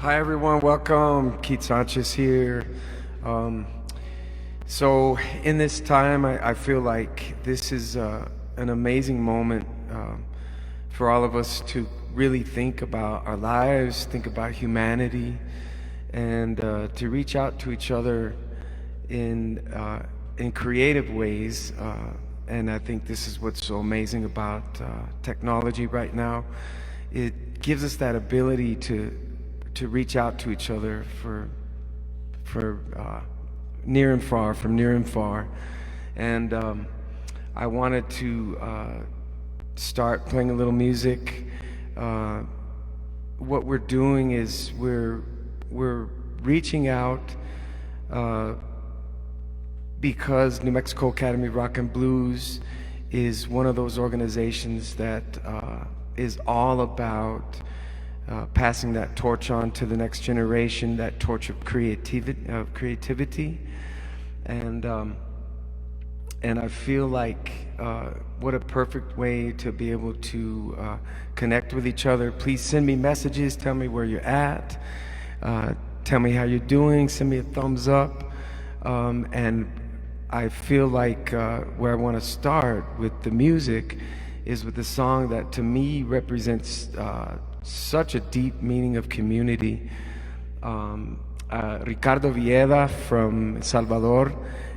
Hi everyone, welcome. Keith Sanchez here. So in this time, I feel like this is an amazing moment for all of us to really think about our lives, think about humanity, and to reach out to each other in creative ways. And I think this is what's so amazing about technology right now. It gives us that ability to reach out to each other for near and far, from near and far. And I wanted to start playing a little music. What we're doing is we're reaching out because New Mexico Academy of Rock and Blues is one of those organizations that is all about passing that torch on to the next generation, that torch of creativity. And I feel like what a perfect way to be able to connect with each other. Please send me messages, tell me where you're at, tell me how you're doing, send me a thumbs up. And I feel like where I want to start with the music is with the song that to me represents such a deep meaning of community. Ricardo Villeda from El Salvador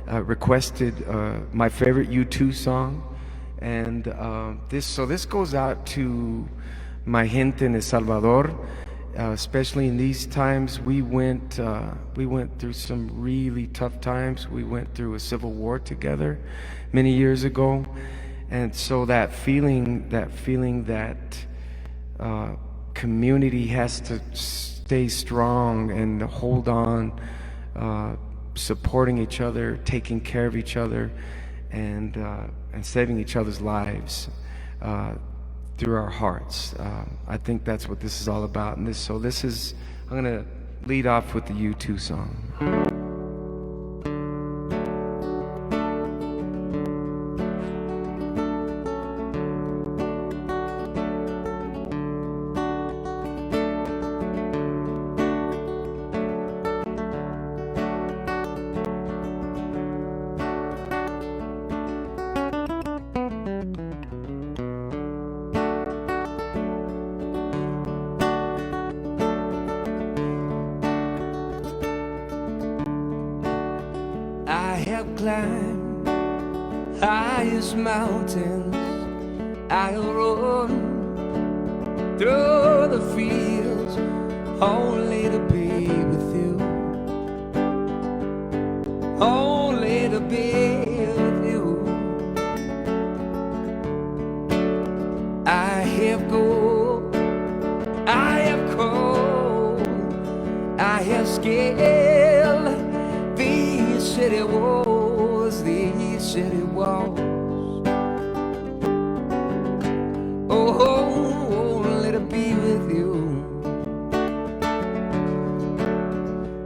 requested my favorite U2 song, and this goes out to my gente in El Salvador, especially in these times. We went through some really tough times. We went through a civil war together many years ago, and so that feeling that community has to stay strong and hold on, supporting each other, taking care of each other, and saving each other's lives through our hearts. I think that's what this is all about. And I'm gonna lead off with the U2 song. Climb highest mountains, I'll run through the fields only to be with you, only to be with you. I have gold, I have cold, I have scaled these city walls, these city walls. Oh, only to be with you.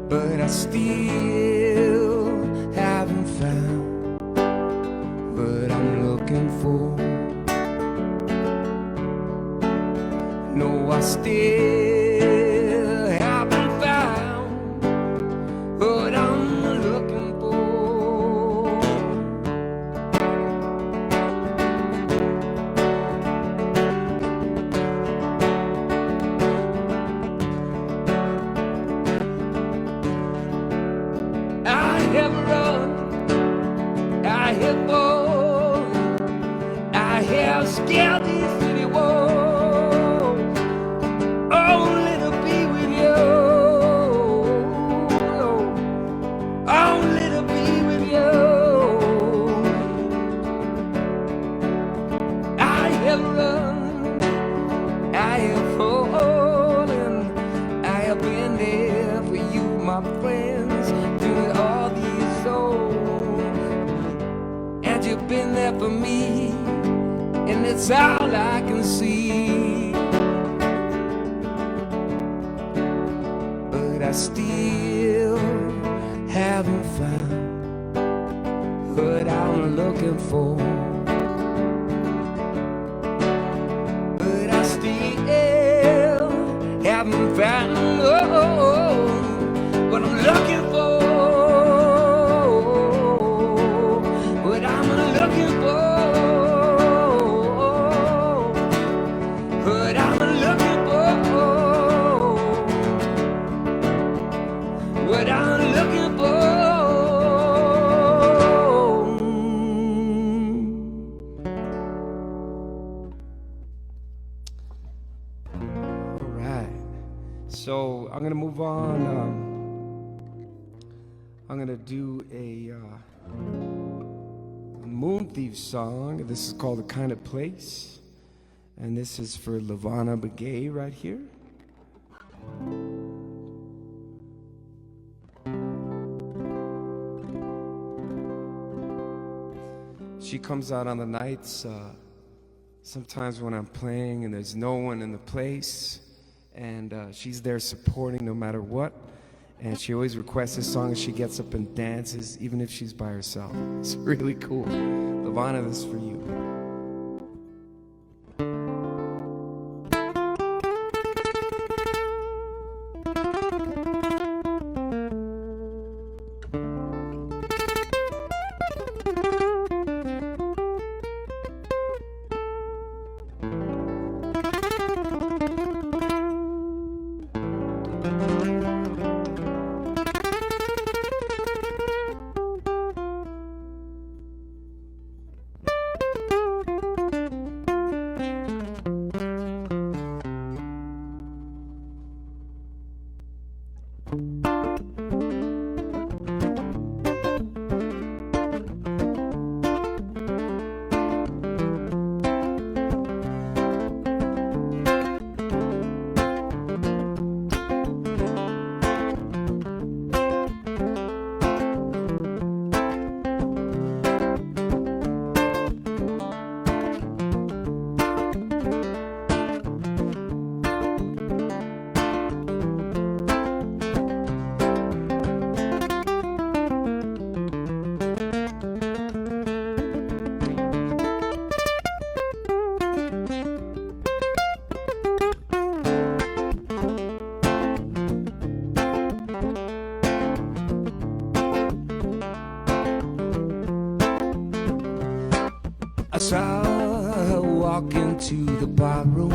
But I still haven't found what I'm looking for. No, I still haven't found what I'm looking for. I have run, I have fallen, I have scaled these city walls, only to be with you, only to be with you. I have run, I have fallen, I have been there for you, my friends, through all these souls, and you've been there for me, and it's all I can see. But I still haven't found what I'm looking for. But I still haven't found, oh, looking for, what I'm looking for, what I'm looking for, what I'm looking for. All right. So I'm gonna move on. I'm gonna do a Moon Thieves song. This is called "The Kind of Place," and this is for Lavana Begay right here. She comes out on the nights, sometimes when I'm playing and there's no one in the place, and she's there supporting no matter what. And she always requests this song and she gets up and dances even if she's by herself. It's really cool. Lavana, this is for you. I saw her walk into the barroom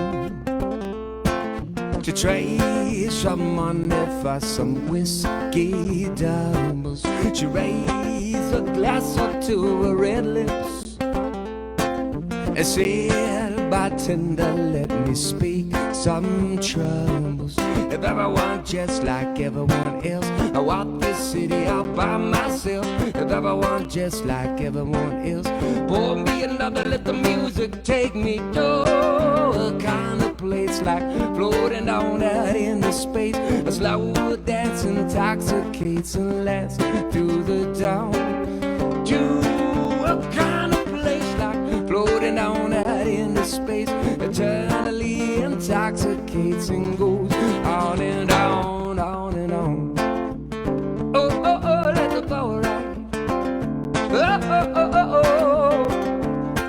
to trade some money for some whiskey doubles. She raised a glass up to her red lips and said, "Bartender, let me speak some troubles. If everyone just like everyone else, I walk this city out by myself. If everyone just like everyone else, pour me another, let the music take me to a kind of place like floating down out into space. A slow dance intoxicates and lasts through the dawn. To a kind of place like floating down out into space, eternally intoxicates and goes on and on, on and on. Oh, oh, oh, let the power ride. Oh, oh, oh, oh, oh.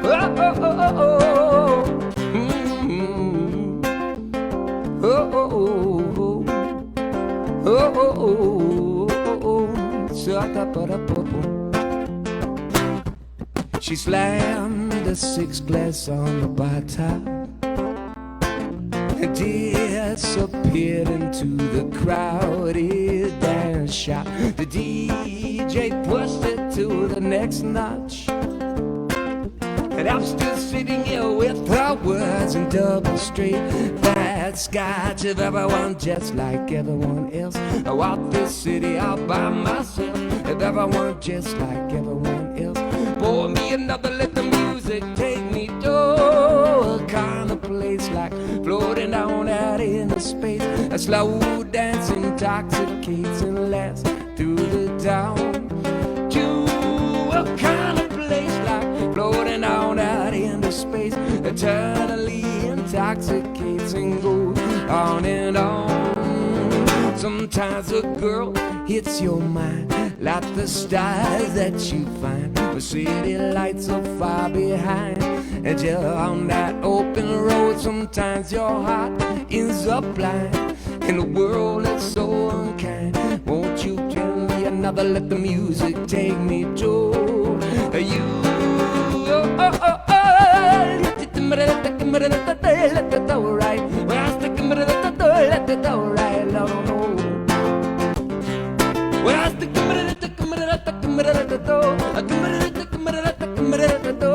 Oh, oh, oh, oh, oh. Mm-hmm. Oh, oh, oh, oh. Oh, oh, oh, oh, oh. Sa-da-ba-da-ba-ba. She slammed a 6 glass on the bar top and disappeared into the crowded dance shop. The DJ pushed it to the next notch, and I'm still sitting here with her words in double straight. Bad scotch of everyone just like everyone else. I walk this city out by myself. If everyone just like everyone else, pour me another, let the music take me to a kind of place like floating down out into space. A slow dance intoxicates and lasts through the dawn. To a kind of place like floating down out into space, eternally intoxicates and goes on and on. Sometimes a girl hits your mind like the stars that you find. The city lights are far behind, and you're on that open road. Sometimes your heart ends up blind, and the world is so unkind. Won't you tell another. Let the music take me to you. Oh, oh, oh, oh. Let it go right. Well, I stick him, let it go right. No, no, no. Well, I stick him, let it go.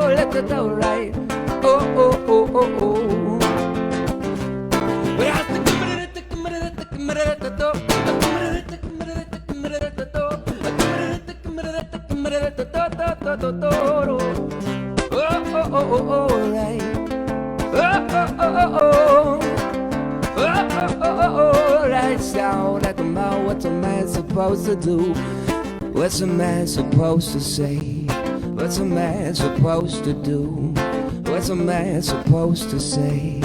Let it go right. Oh, oh, oh, oh, oh. Well, I stick him, let it go. Oh, oh, oh, oh, oh, right. Oh, oh, oh, oh, oh. Oh, oh, oh, oh, oh, right. Sound like a man. What's a man supposed to do? What's a man supposed to say? What's a man supposed to do? What's a man supposed to say?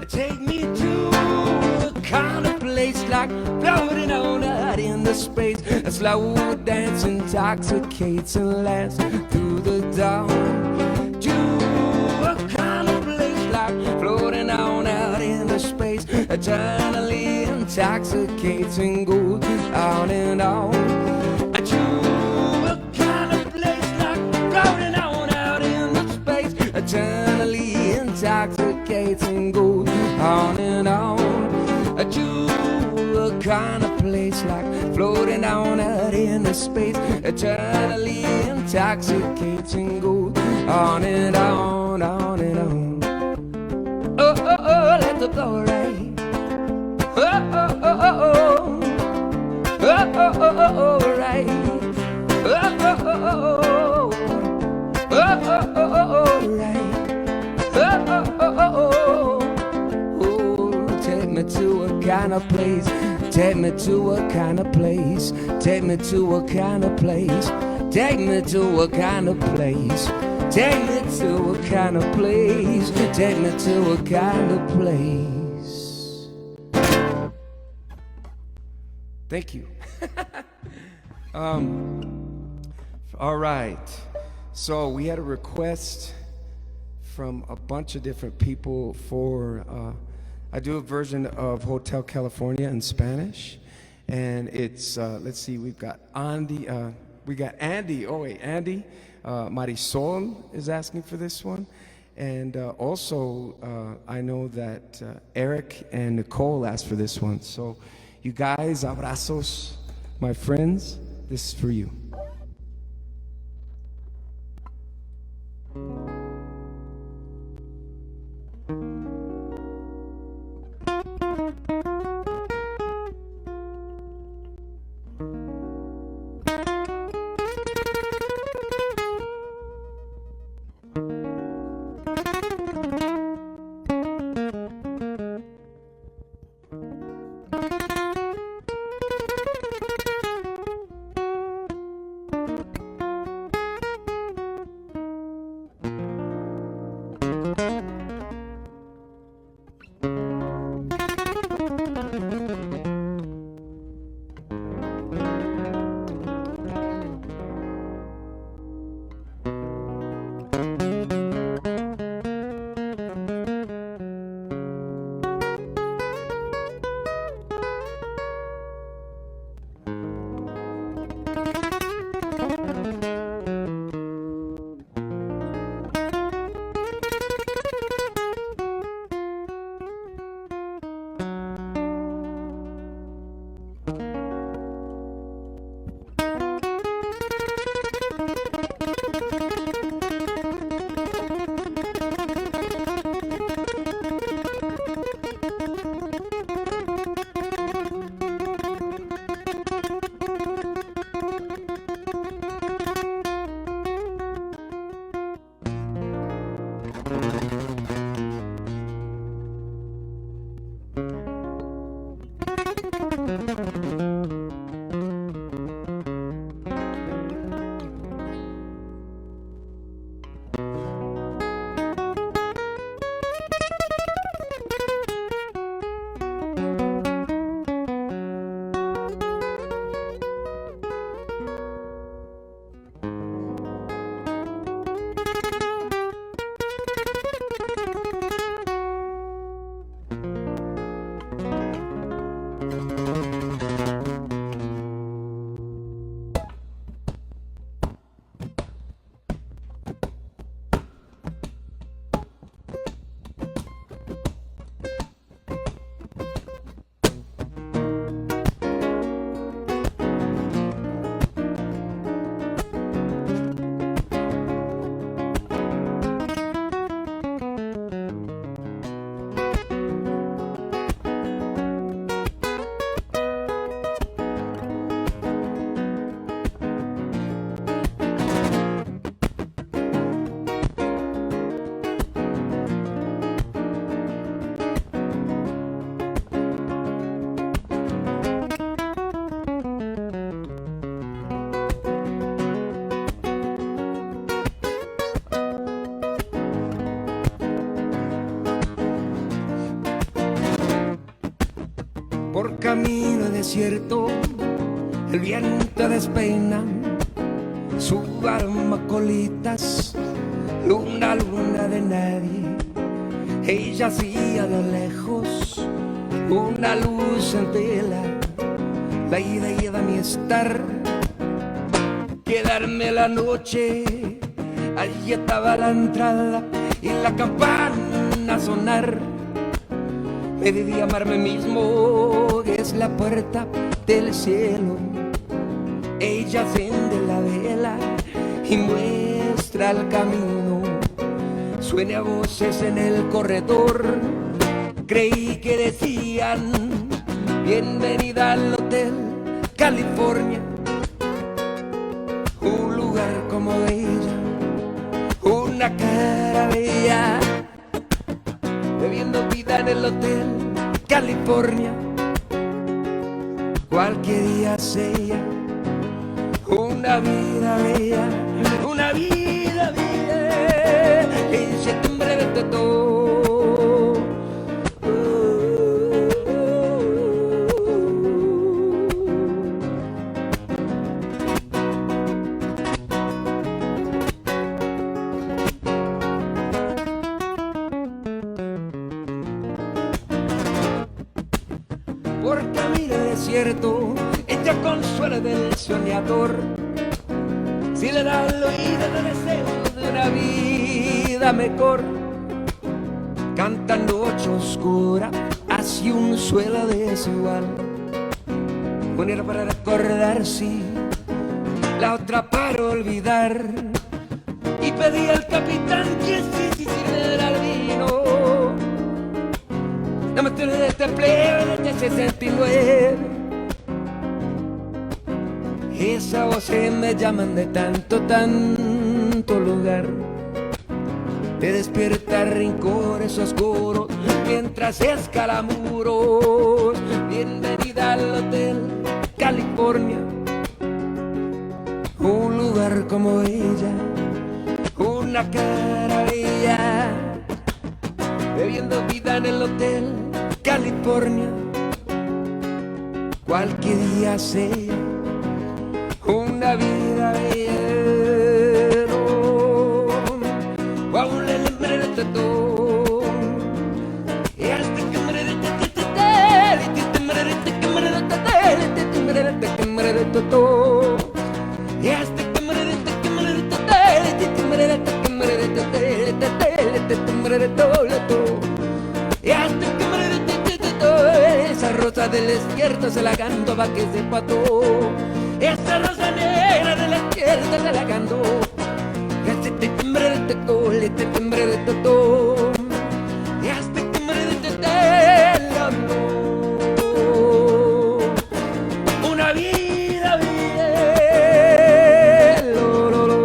Take me to a kind of place like floating on out in the space. A slow dance intoxicates and lasts through the dawn. To a kind of place like floating on out in the space. Eternally intoxicates and goes on and on. To a kind of place like floating on out in the space. Eternally intoxicates and goes on and on. To a kind of place like floating on out in the space. Eternally intoxicates and goes on and on, on and on. Oh, oh, oh, let it go right. Oh, oh, oh, oh, oh. Oh, oh, oh, oh, oh, right. Oh, oh, oh, oh, oh. Oh, oh, oh, oh, oh, right. Oh, oh, oh, oh, oh. Take me to a kind of place. Take me to a kind of place. Take me to a kind of place. Take me to a kind of place. Take me to a kind of place. Take me to a kind of place. Thank you. All right. So we had a request from a bunch of different people for I do a version of Hotel California in Spanish, and it's let's see, we've got Andy. Andy. Oh wait, Andy. Marisol is asking for this one, and also I know that Eric and Nicole asked for this one. So, you guys, abrazos, my friends. This is for you. camino desierto, el viento despeina su aroma colitas, luna, luna de nadie. Ella hacía de lejos una luz en tela, la idea de mi estar, quedarme la noche. Allí estaba la entrada y la campana a sonar. Me debí amarme mismo, que es la puerta del cielo. Ella enciende la vela y muestra el camino. Suena voces en el corredor, creí que decían bienvenida al Hotel California. Un lugar como ella, una cara bella, bebiendo vida en el Hotel California. Cualquier día sea una vida bella, una vida bella, en septiembre de todo. Por camino desierto, ella consuela del soñador. Si le da el oído de deseos de una vida mejor, canta noche oscura hacia un suelo desigual. Una era para recordar, sí, la otra para olvidar. Y pedí al capitán que sí sirviera el vino. No me estoy de este plebe desde 69. Esa voz me llaman de tanto, tanto lugar. Te despierta rincones oscuros mientras escala muros. Bienvenida al Hotel California. Un lugar como ella, una cara bella, bebiendo vida en el Hotel California. Cualquier día sea una vida bella. Wow, le lembre de todo. Y hasta que me de todo. Y hasta que me de todo. Y hasta que esa rosa del desierto se la canto pa' que sepa todo. Esa rosa negra de la izquierda se la canto. Este timbre de todo, este timbre de todo. Y hasta que me de el amor. Una vida bien. Lo, lo, lo.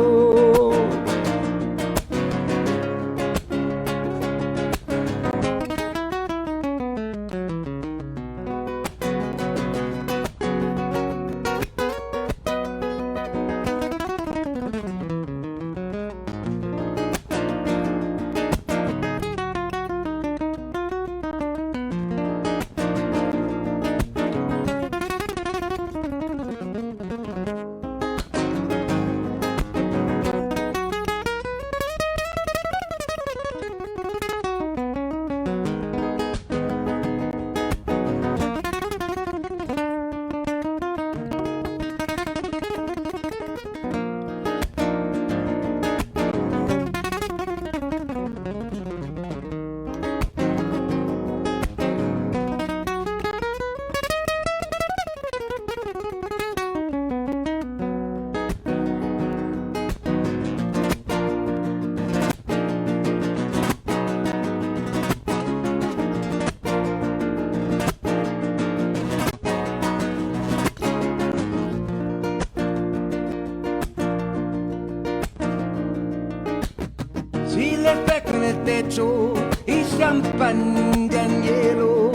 Si le espejo en el techo y champán de hielo,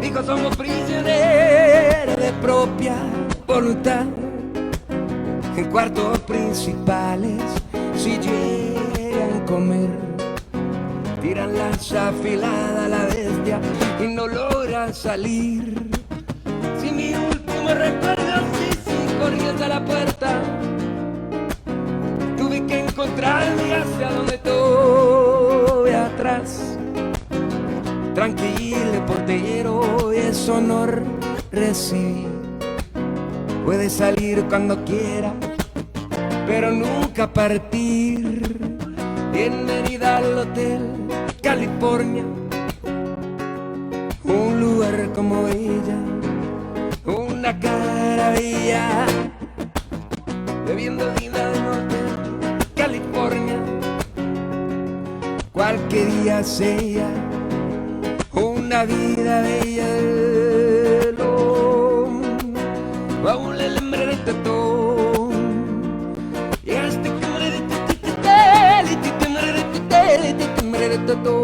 dijo somos prisioneros de propia voluntad. En cuartos principales, si llegan a comer, tiran lanza afilada a la bestia y no logran salir. mi último recuerdo, sí, sí, corrí hacia la puerta. Tuve que encontrarme hacia donde estoy atrás. Tranquilo, portero, es honor recibir. Puede salir cuando quiera, pero nunca partir. Bienvenida al Hotel California, un lugar como ella, una cara bella, bebiendo vida en Hotel California. Cualquier día sea una vida bella. Baúl el hambre de tetón. Y este cambre de tetón. Y este cambre de tetón.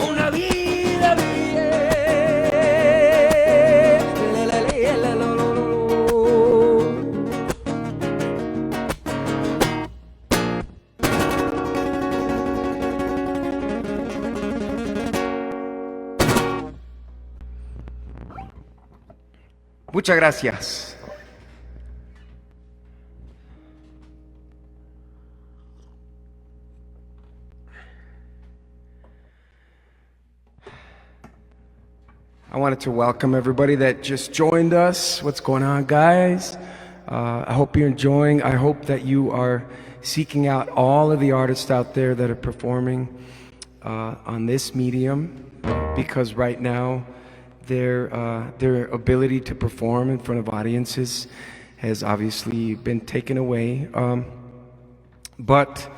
Una vida bella. Muchas gracias. I wanted to welcome everybody that just joined us. What's going on, guys? I hope you're enjoying. I hope that you are seeking out all of the artists out there that are performing on this medium, because right now their ability to perform in front of audiences has obviously been taken away. But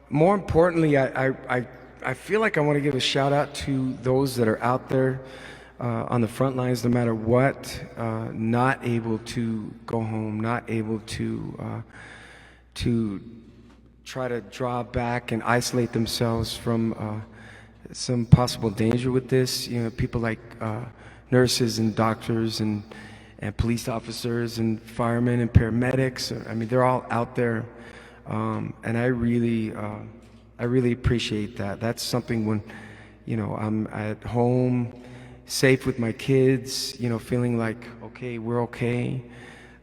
more importantly, I feel like I want to give a shout out to those that are out there on the front lines, no matter what, not able to go home, not able to try to draw back and isolate themselves from some possible danger with this. You know, people like nurses and doctors and police officers and firemen and paramedics. I mean, they're all out there, and I really appreciate that. That's something when, you know, I'm at home, safe with my kids, you know, feeling like, okay, we're okay.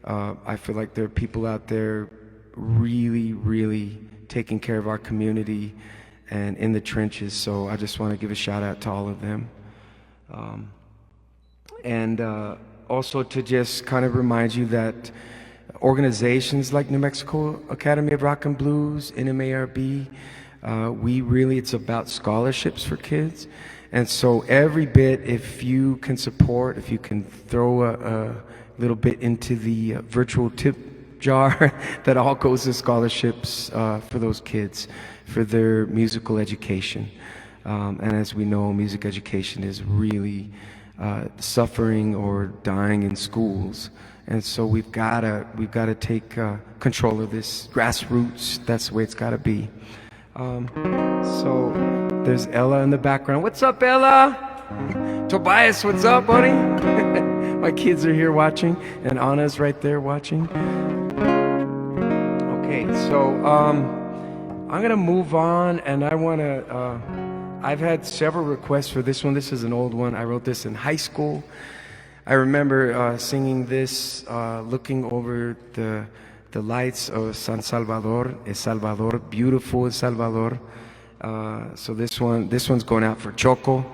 I feel like there are people out there really taking care of our community and in the trenches. So I just want to give a shout out to all of them. And also to just kind of remind you that organizations like New Mexico Academy of Rock and Blues, NMARB, it's about scholarships for kids. And so every bit, if you can support, if you can throw a little bit into the virtual tip jar, that all goes to scholarships for those kids, for their musical education. And as we know, music education is really suffering or dying in schools. And so we've got to take control of this grassroots. That's the way it's got to be. So there's Ella in the background. What's up, Ella? Tobias, what's up, buddy? My kids are here watching, and Anna's right there watching. Okay, so I'm gonna move on, and I wanna. I've had several requests for this one. This is an old one. I wrote this in high school. I remember singing this, looking over the lights of San Salvador, El Salvador, beautiful El Salvador. So this one's going out for Choco.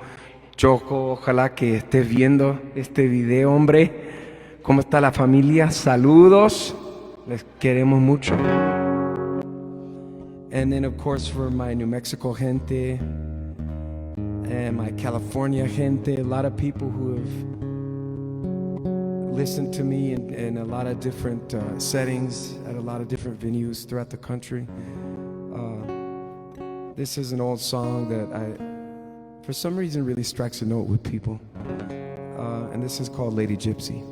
Choco, ojalá que estés viendo este video, hombre. ¿Cómo está la familia? Saludos. Les queremos mucho. And then, of course, for my New Mexico gente and my California gente, a lot of people who have listened to me in a lot of different settings at a lot of different venues throughout the country. This is an old song that for some reason, really strikes a note with people. And this is called Lady Gypsy.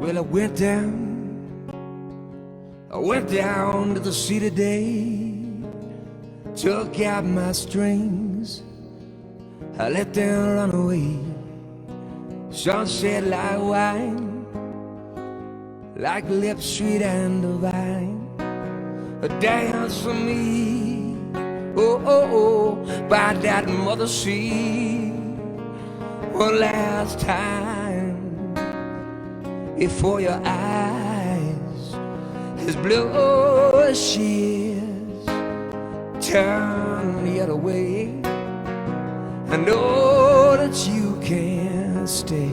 Well, I went down to the sea today, took out my strings, I let them run away. Sunset like wine, like lips sweet and divine, a dance for me, oh, oh, oh, by that mother sea, one last time. Before your eyes, as blue as shears, turn the other way. I know that you can't stay.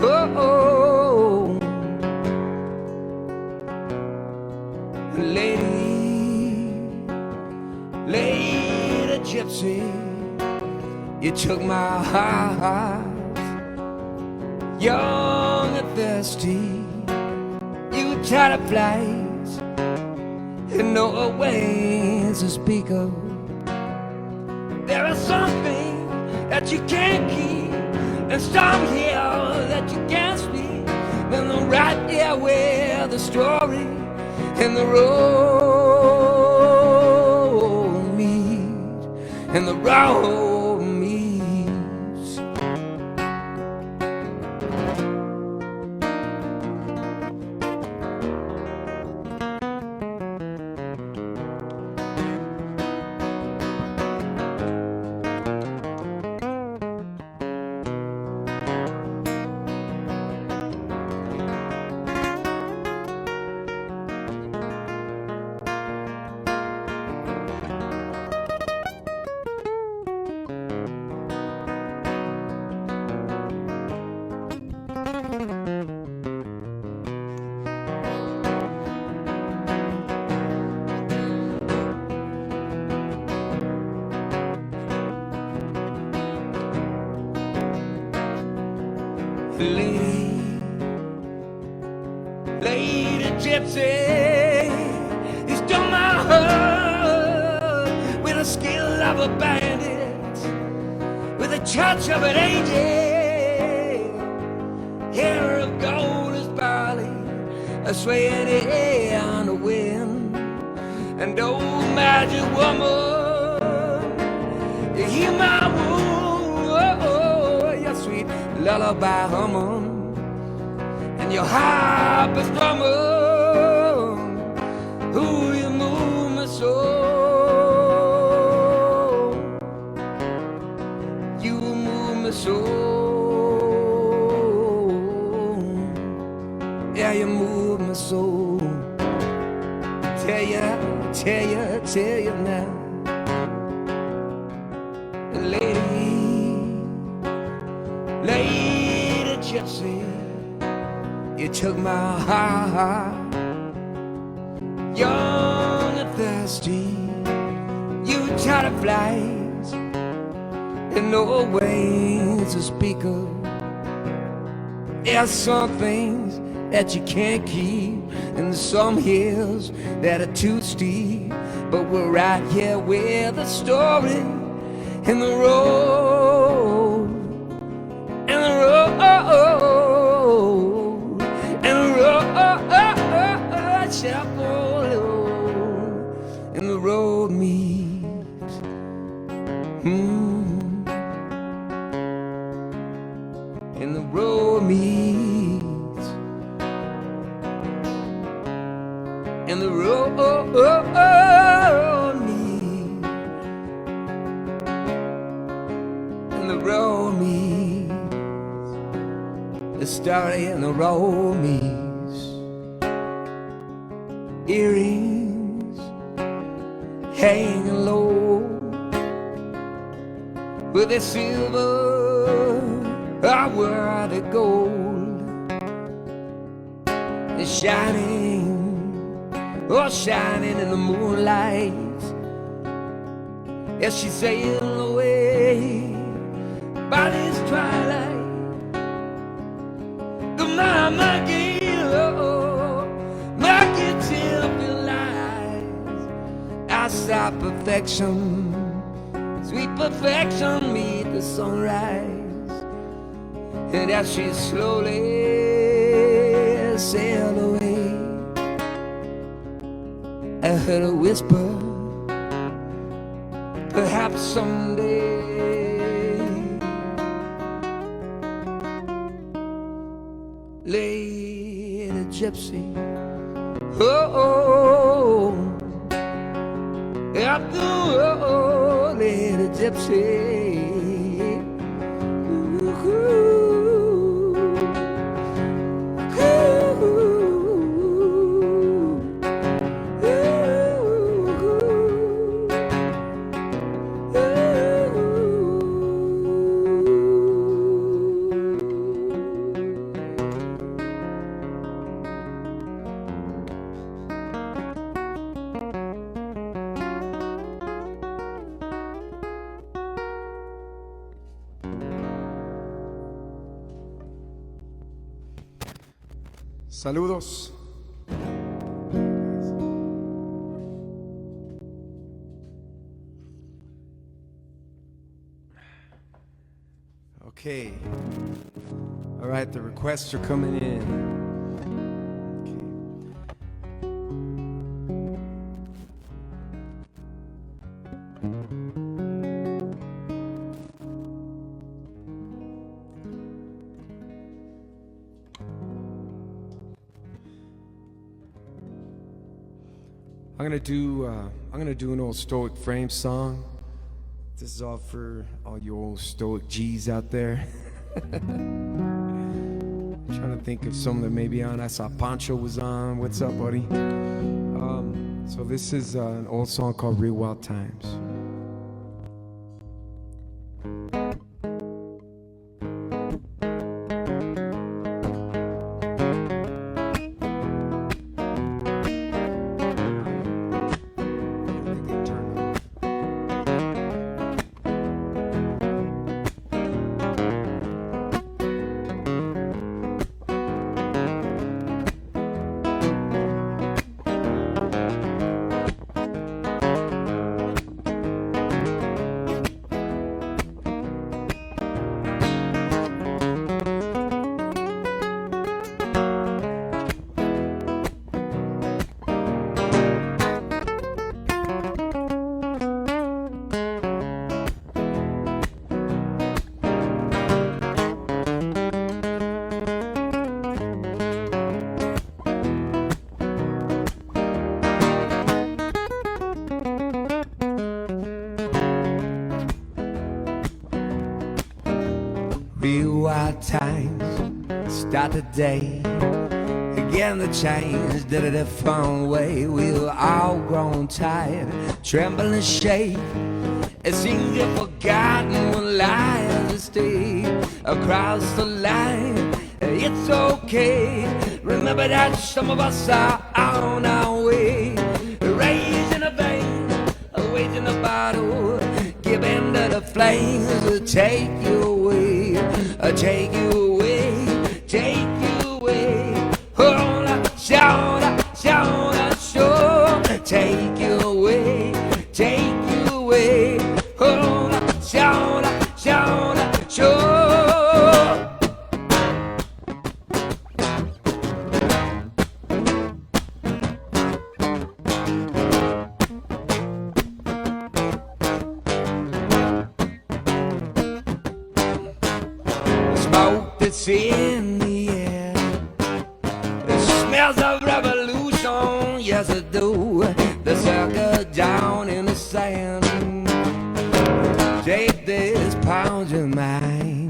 Oh, oh, lady gypsy, you took my heart, young and thirsty. You tried to flight, and no ways to speak of. There is something that you can't keep, and some here that you can't speak. Then the right there where the story and the road meet, and the road. Lady gypsy, you stole my heart with the skill of a bandit, with the touch of an angel. Hair of gold is barley, a swaying air on the wind. And oh, magic woman, you hear my wound, oh, oh, your sweet lullaby humming, and your harp is drumming. Ooh, you move me so, you move me so. Yeah, you move me so. Tell you now, lady gypsy, you took my heart, young and thirsty. You tried to flight, and no ways to speak of. There's some things that you can't keep, and some hills that are too steep. But we're right here where the story and the road meets, and the road meets, and the road meets, the story and the road meets, earrings hanging low with a silver where the gold is shining, oh shining in the moonlight as she sailed away by this twilight. The mama gave my guitar lies. I saw perfection, sweet perfection meet the sunrise. And as she slowly sailed away, I heard a whisper, perhaps someday, Lady Gypsy, oh, Lady Gypsy. Saludos. Okay. All right, the requests are coming in. I'm gonna do an old Stoic Frame song. This is all for all you old Stoic G's out there. Trying to think of some that may be on. I saw Pancho was on. What's up, buddy? So this is an old song called Real Wild Times. Real wild times start the day. Again the change did it a fun way. We were all grown tired, tremble and shake. It seems you've forgotten when liars stay across the line. It's okay. Remember that some of us are on our way. Raising a vein, waging a battle, giving to the flames to take you away, take you away, take you away. Hold up, shout out, shout out, show. Take you away, take you away. Hold up, shout out, shout out, show. it's in the air. It smells of revolution, yes it do. The sucker down in the sand. Take this pound of mine,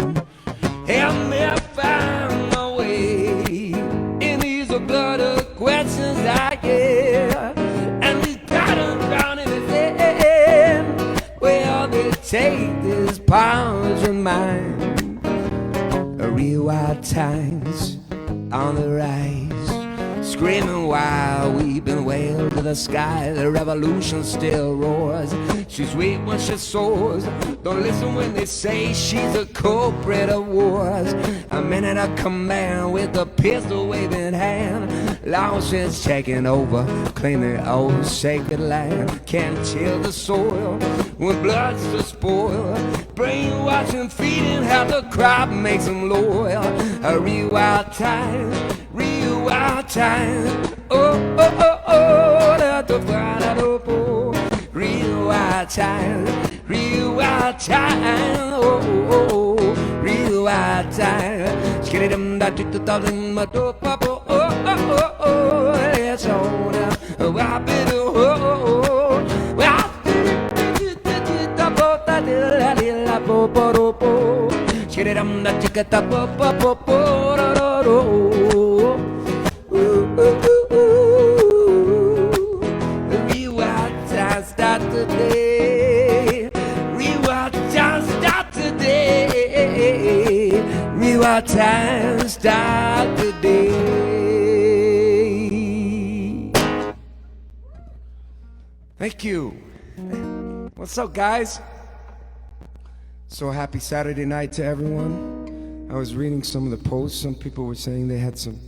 help me find my way in these blooded questions I get, and these patterns down in the sand. Well, they take this pound of mine. Real wild times on the rise, screaming while we've been wailed to the sky. The revolution still roars. She's weak when she soars. Don't listen when they say she's a culprit of wars. A minute of command with a pistol waving hand. Long she's taking over, claiming old sacred land. Can't till the soil when blood's to spoil. Brainwashing, feeding how the crop makes them loyal. A real wild time, real wild time. Oh, oh, oh, oh, da, da, da, da, da, oh. Real wild time, real wild time. Oh, oh, oh, real wild time. Skinny them that took the thousand, but oh, oh, oh, oh, oh, it's on. Oh, I been oh, oh, well, skinny them that took the oh, oh, oh, oh. Start today. Rewind time start today. Rewind time start today. Thank you. What's up, guys? So happy Saturday night to everyone. I was reading some of the posts. Some people were saying they had some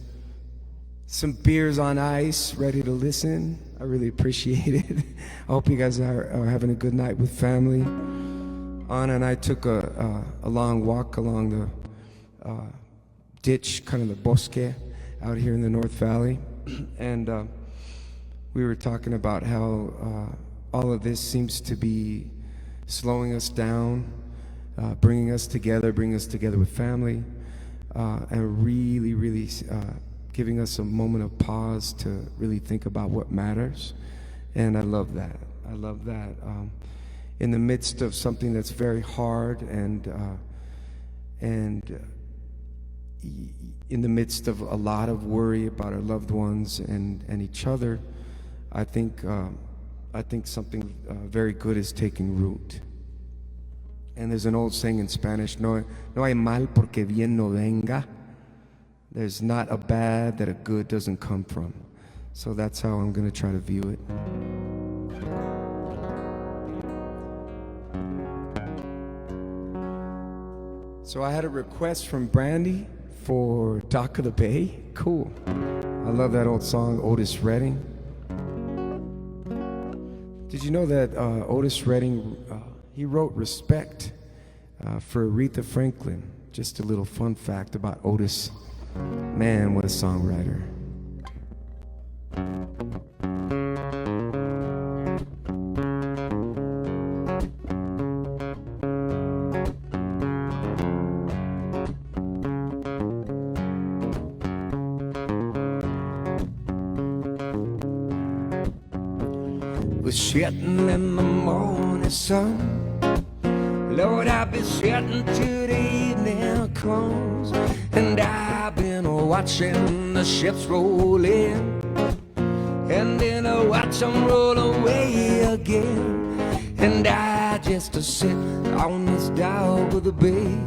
beers on ice ready to listen. I really appreciate it. I hope you guys are having a good night with family. Anna and I took a long walk along the ditch, kind of the bosque, out here in the North Valley. And we were talking about how all of this seems to be slowing us down, bringing us together with family, and really giving us a moment of pause to really think about what matters. And I love that. I love that. In the midst of something that's very hard and in the midst of a lot of worry about our loved ones and each other, I think something very good is taking root. And there's an old saying in Spanish, no hay mal porque bien no venga. There's not a bad that a good doesn't come from. So that's how I'm going to try to view it. So I had a request from Brandy for Dock of the Bay. Cool. I love that old song, Otis Redding. Did you know that Otis Redding, he wrote Respect for Aretha Franklin? Just a little fun fact about Otis. Man, what a songwriter. We're sitting in the morning sun. Lord, I've been sitting till the evening comes, and I've been watching the ships roll in, and then I watch them roll away again, and I just sit on this dock of the bay,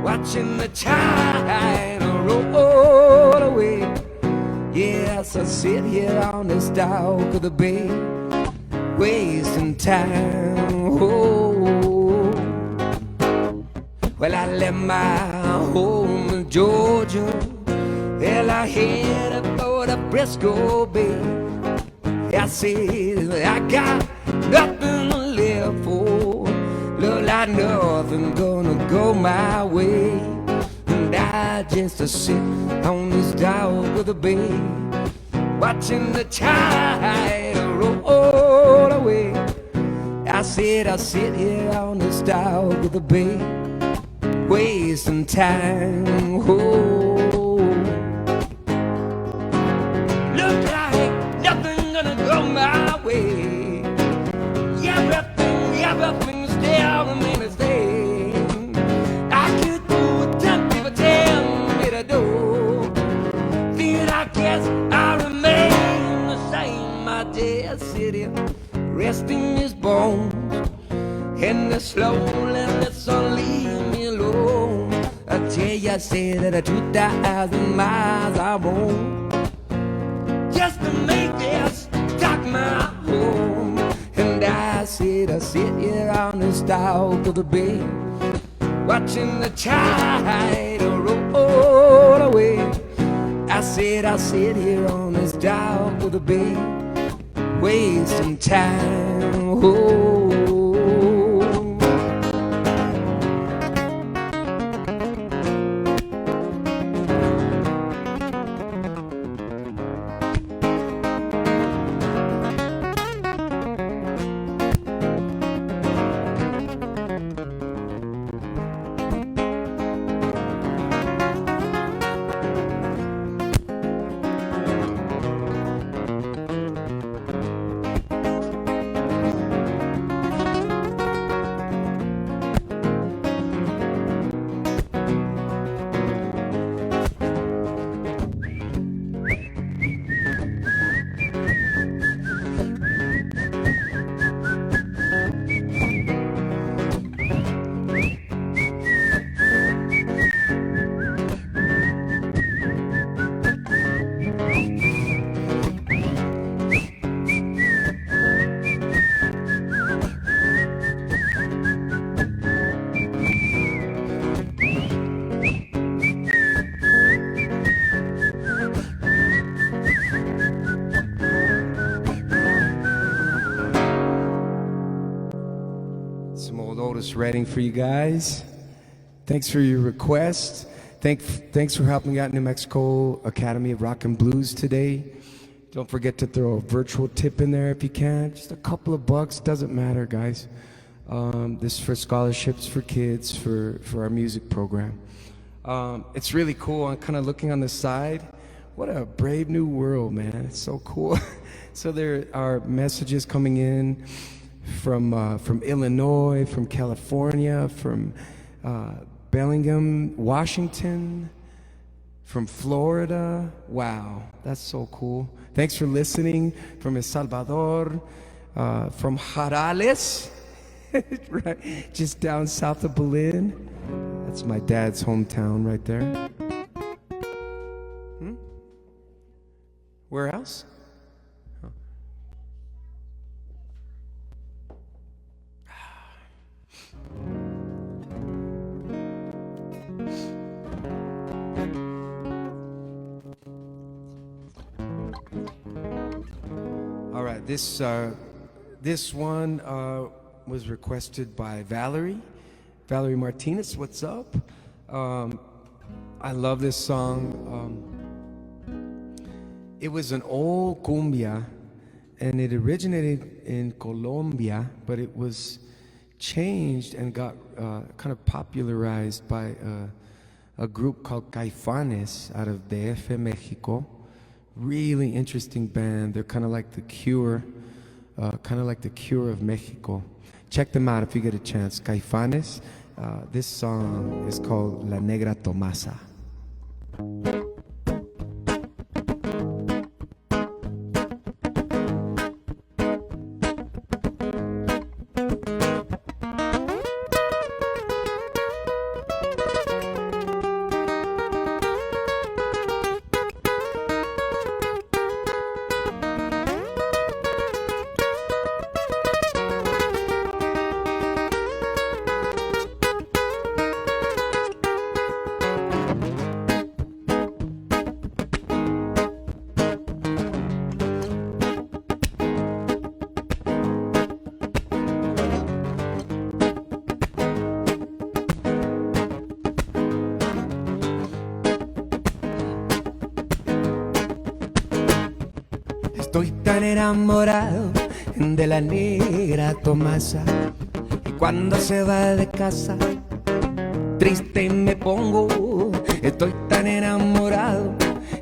watching the tide roll away. Yes, I sit here on this dock of the bay, wasting time. Oh, well, I left my home in Georgia. Well, I headed for the Frisco Bay. I said I got nothing to live for. Look like nothing gonna go my way. And I just sit on this dock of the bay, watching the tide roll away. I said I sit here on this dock of the bay, ways wasting time. Oh, look like nothing gonna go my way. Everything's still remains the same. I could do what 10 people tell me to do. Then I guess I remain the same. My dear city, resting his bones. And the slowness will leave me alone. I tell you, I said that 2,000 miles I roam just to make this dock my home. And I sit here on the stalk of the bay, watching the tide roll away. I sit here on the stalk of the bay, wasting time. Oh. Reading for you guys. Thanks for your request. Thanks for helping out New Mexico Academy of Rock and Blues today. Don't forget to throw a virtual tip in there if you can. Just a couple of bucks, doesn't matter, guys. This is for scholarships for kids for our music program. It's really cool. I'm kind of looking on the side. What a brave new world, man. It's so cool. So there are messages coming in from Illinois, from California, from Bellingham, Washington, from Florida. Wow, that's so cool. Thanks for listening. From El Salvador, from Jarales, right, just down south of Berlin. That's my dad's hometown right there. Where else? All right, this one was requested by Valerie Martinez. What's up? I love this song. It was an old cumbia, and it originated in Colombia, but it was changed and got kind of popularized by a group called Caifanes out of DF, Mexico. Really interesting band. They're kind of like the Cure, of Mexico. Check them out if you get a chance. Caifanes. This song is called La Negra Tomasa. Estoy tan enamorado de la negra Tomasa, y cuando se va de casa triste me pongo, estoy tan enamorado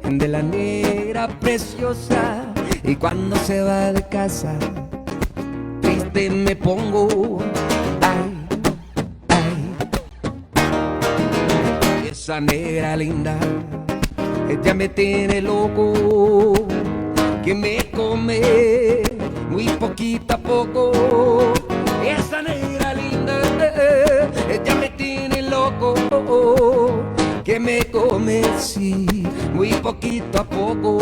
de la negra preciosa. Y cuando se va de casa, triste me pongo. Ay, ay, esa negra linda, ella me tiene loco, que me come muy poquito a poco. Esa negra linda, ella me tiene loco, que me come, sí, muy poquito a poco.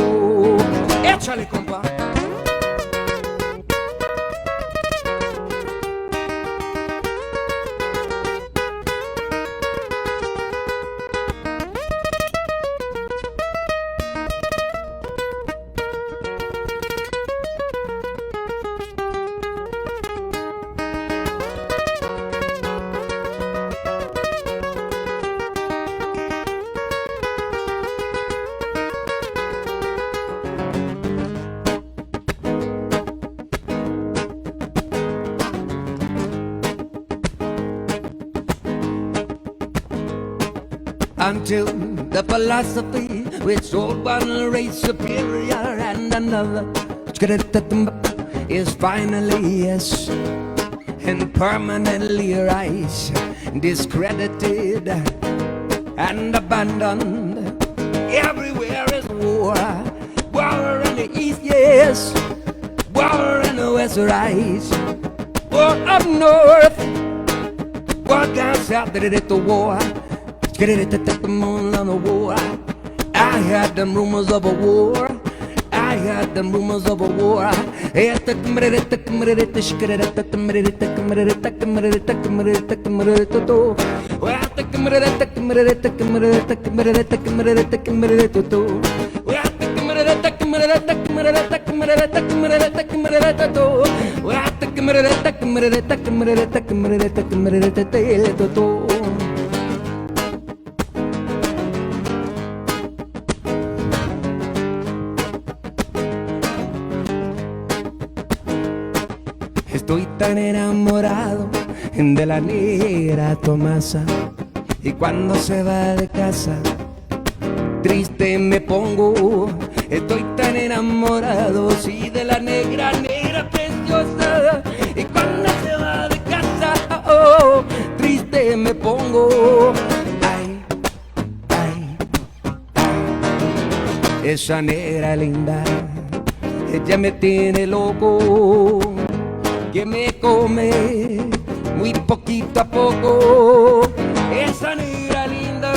Échale, compa. Until the philosophy which old one race superior and another is finally yes and permanently rise, discredited and abandoned. Everywhere is war, war in the east, yes, war in the west, rise, war up north, war down south, did it to war. Get it at the moon on the war. I heard them rumors of a war. I heard them rumors of a war. Estoy tan enamorado de la negra Tomasa, y cuando se va de casa, triste me pongo. Estoy tan enamorado, sí, de la negra, negra preciosa, y cuando se va de casa, oh, triste me pongo. Ay, ay, ay, esa negra linda, ella me tiene loco, que me come muy poquito a poco. Esa negra linda,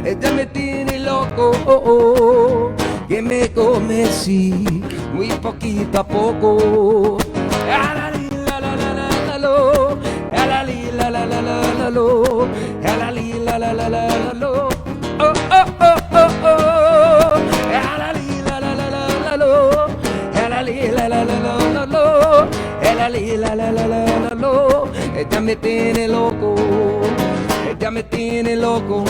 ella me tiene loco, que me come, sí, muy poquito a poco. A la li la la la la la lo, a la li la la la la la lo, a la li la la la la la lo, oh oh oh oh oh, a la li la la la la la lo, a la li la la la la la lo. La la la la la lo, ella me tiene loco, ella me tiene loco,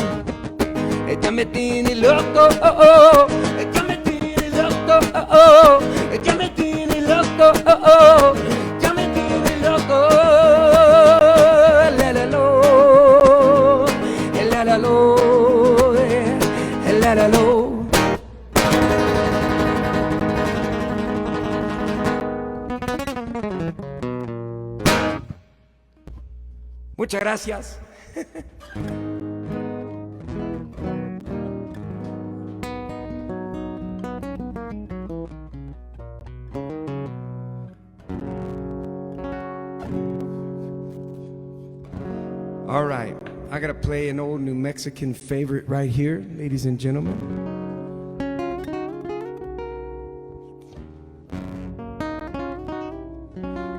ella me tiene loco, oh, oh, ella me tiene loco, oh, oh, ella me tiene loco, oh, oh, ella me tiene loco, la la lo, la la lo, la la lo. Muchas gracias. All right, I gotta play an old New Mexican favorite right here, ladies and gentlemen.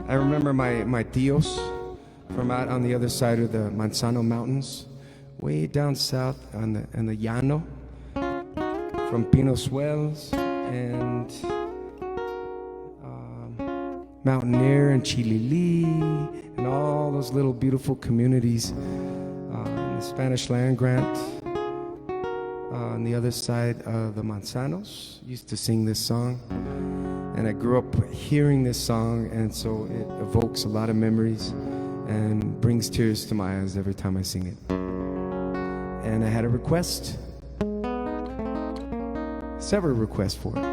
I remember my tios from out on the other side of the Manzano Mountains, way down south on the Llano, from Pinos Wells and Mountaineer and Chilili and all those little beautiful communities in the Spanish land grant on the other side of the Manzanos. Used to sing this song, and I grew up hearing this song, and so it evokes a lot of memories and brings tears to my eyes every time I sing it. and I had a request, several requests for it.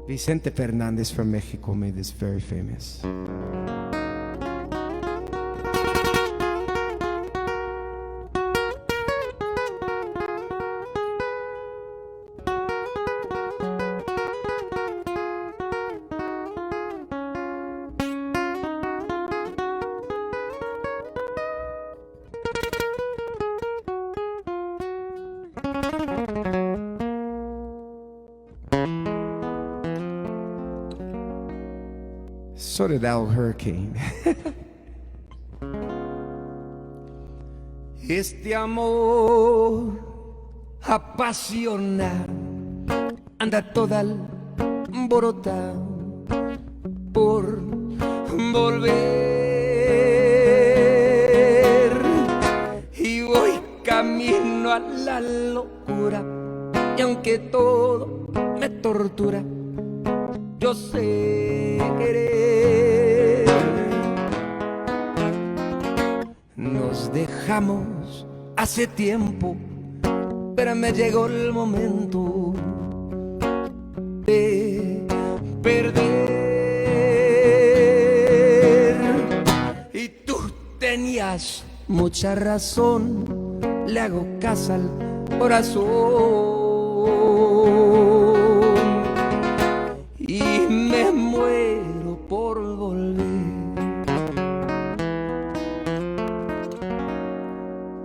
Vicente Fernandez from Mexico made this very famous. So did Albuquerque. Este amor apasionado anda toda alborotada por volver, y voy camino a la locura, y aunque todo me tortura, yo sé querer. Nos dejamos hace tiempo, pero me llegó el momento de perder. Y tú tenías mucha razón, le hago caso al corazón. Y me muero por volver.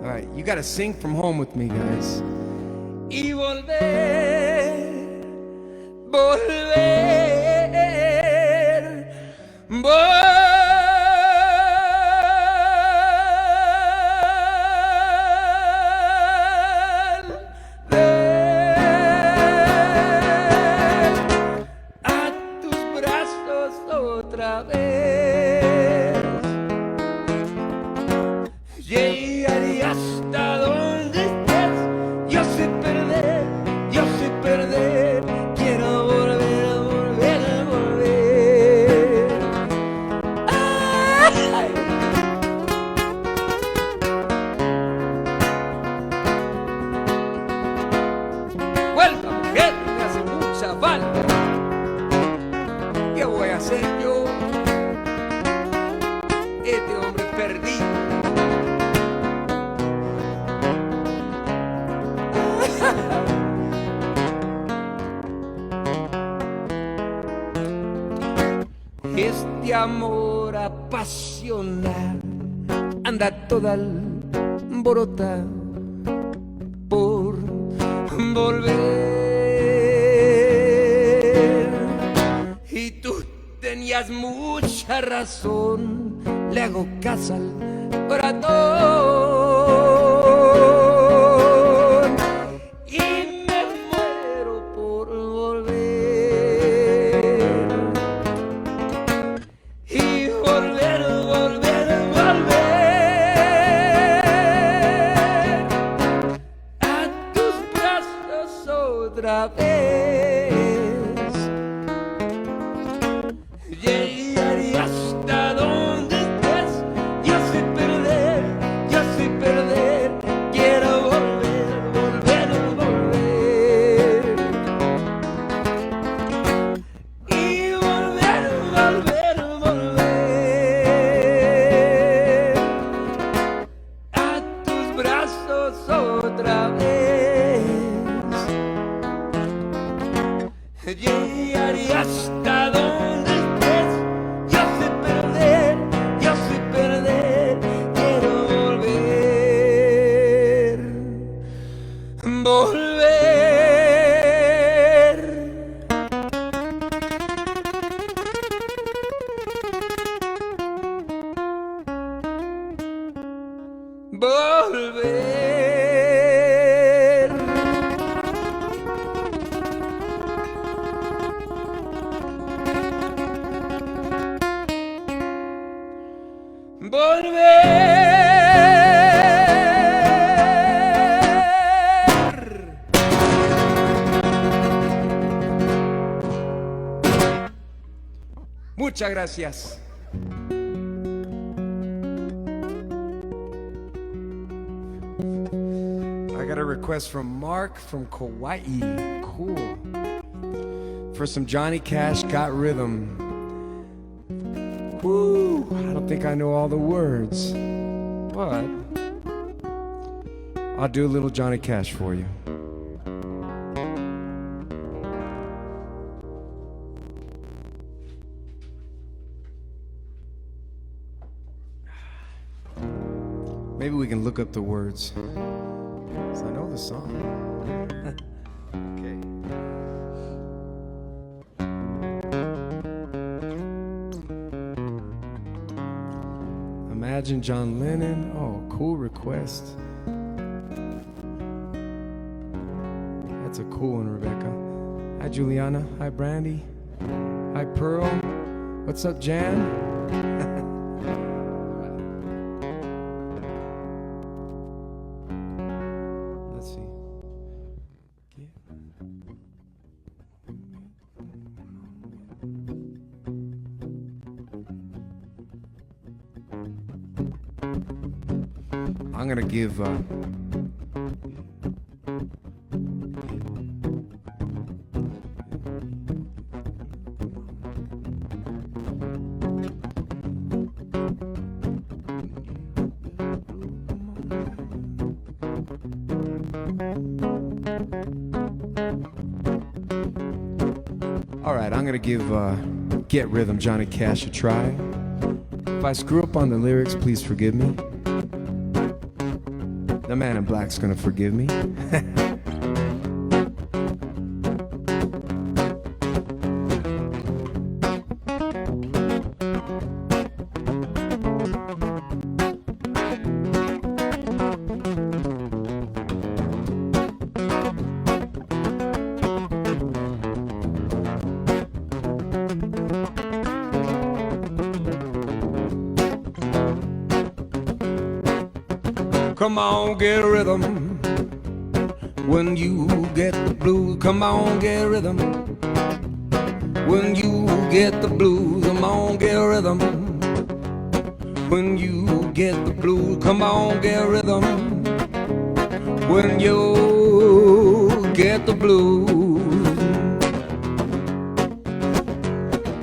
All right, you gotta sing from home with me, guys. Y volver, volver, otra vez. Llegaré hasta donde estés. Yo sé perder, yo sé perder. Quiero volver, volver, volver. ¡Ay! Vuelta, mujer, me hace mucha falta. ¿Qué voy a hacer yo? Este hombre perdido. Este amor apasionado anda toda alborotada por volver. Y tú tenías mucha razón, le hago caso al corazón. Y me muero por volver. Y volver, volver, volver a tus brazos otra vez. Llegaré hasta donde estés. Yo sé perder, yo sé perder. Quiero volver, volver, volver. Y volver, volver, volver a tus brazos otra vez. Llegaré hasta donde estés. Yo sé perder, yo sé perder. Quiero volver, volver. Volver. Volver. Muchas gracias. I got a request from Mark from Kauai. Cool. For some Johnny Cash, Got Rhythm. Woo! I don't think I know all the words, but I'll do a little Johnny Cash for you. Maybe we can look up the words, 'cause I know the song. Okay. Imagine John Lennon. Oh, cool request. That's a cool one, Rebecca. Hi, Juliana. Hi, Brandy. Hi, Pearl. What's up, Jan? Let's see. I'm gonna give all right, I'm gonna give Get Rhythm, Johnny Cash, a try. If I screw up on the lyrics, please forgive me. The man in black's gonna forgive me. Come on, get a rhythm. When you get the blues, come on, get a rhythm. When you get the blues, come on, get a rhythm. When you get the blues, come on, get a rhythm. When you get the blues.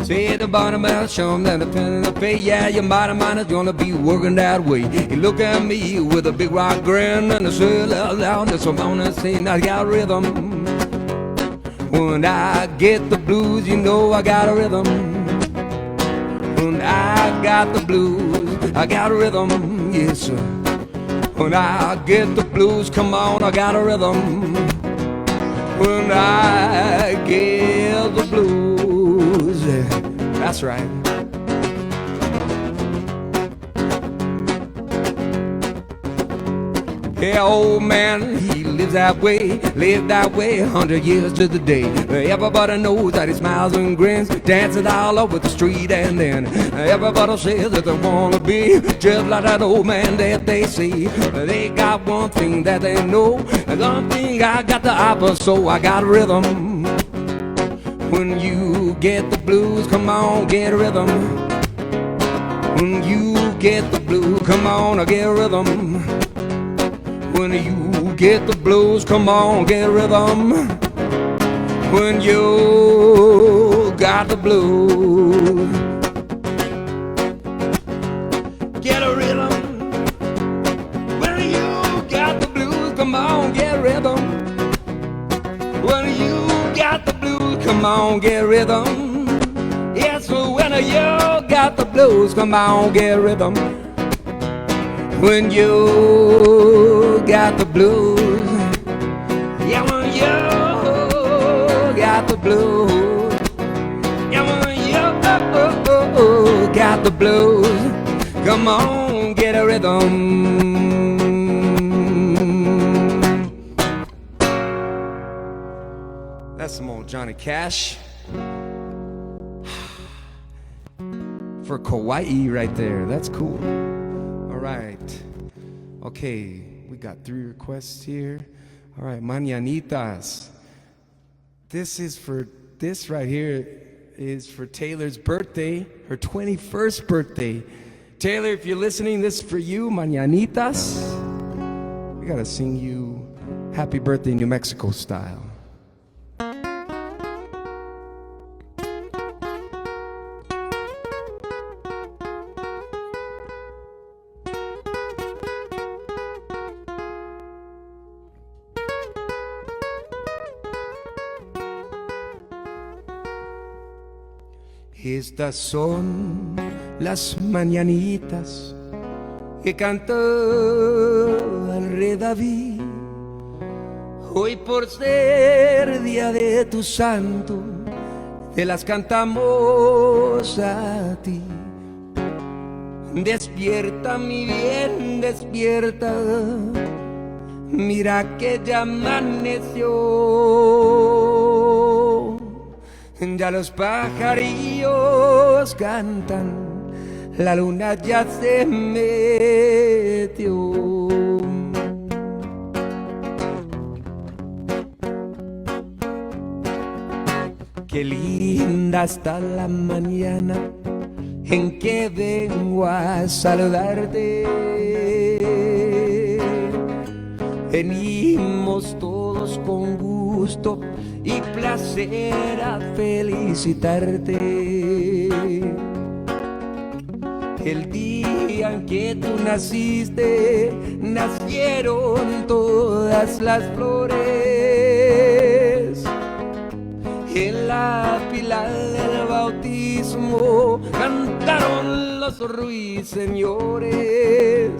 Say the bottom about show 'em that the pen in the face. Yeah, your mind is gonna be working that way. You look at me with a big rock grin and I say loud, that's what I'm gonna say. Now I got rhythm. When I get the blues, you know I got a rhythm. When I got the blues, I got a rhythm, yes sir. When I get the blues, come on, I got a rhythm. When I get the blues, that's right. Yeah, old man, he lives that way, lived that way 100 years to the day. Everybody knows that he smiles and grins, dancing all over the street, and then everybody says that they wanna be just like that old man that they see. They got one thing that they know, and one thing I got the opposite, so I got rhythm. When you get the blues, come on, get rhythm. When you get the blues, come on, I get rhythm. When you get the blues, come on, get rhythm. When you got the blues, get a rhythm. When you got the blues, come on, get rhythm. When you got the blues, come on, get rhythm. Yes, when you got the blues, come on, get rhythm. When you got the blues, yeah, when you got the blues, yeah, when you got the blues, come on, get a rhythm. That's some old Johnny Cash for Kauai right there. That's cool. All right. Okay, we got 3 requests here. All right, mañanitas. This right here is for Taylor's birthday, her 21st birthday. Taylor, if you're listening, this is for you, mañanitas. We gotta sing you Happy Birthday New Mexico style. Estas son las mañanitas que canta el rey David. Hoy por ser día de tu santo, te las cantamos a ti. Despierta, mi bien, despierta, mira que ya amaneció. Ya los pajarillos cantan, la luna ya se metió. Qué linda está la mañana en que vengo a saludarte. Venimos todos con gusto y placer a felicitarte. El día en que tú naciste, nacieron todas las flores. En la pila del bautismo cantaron los ruiseñores.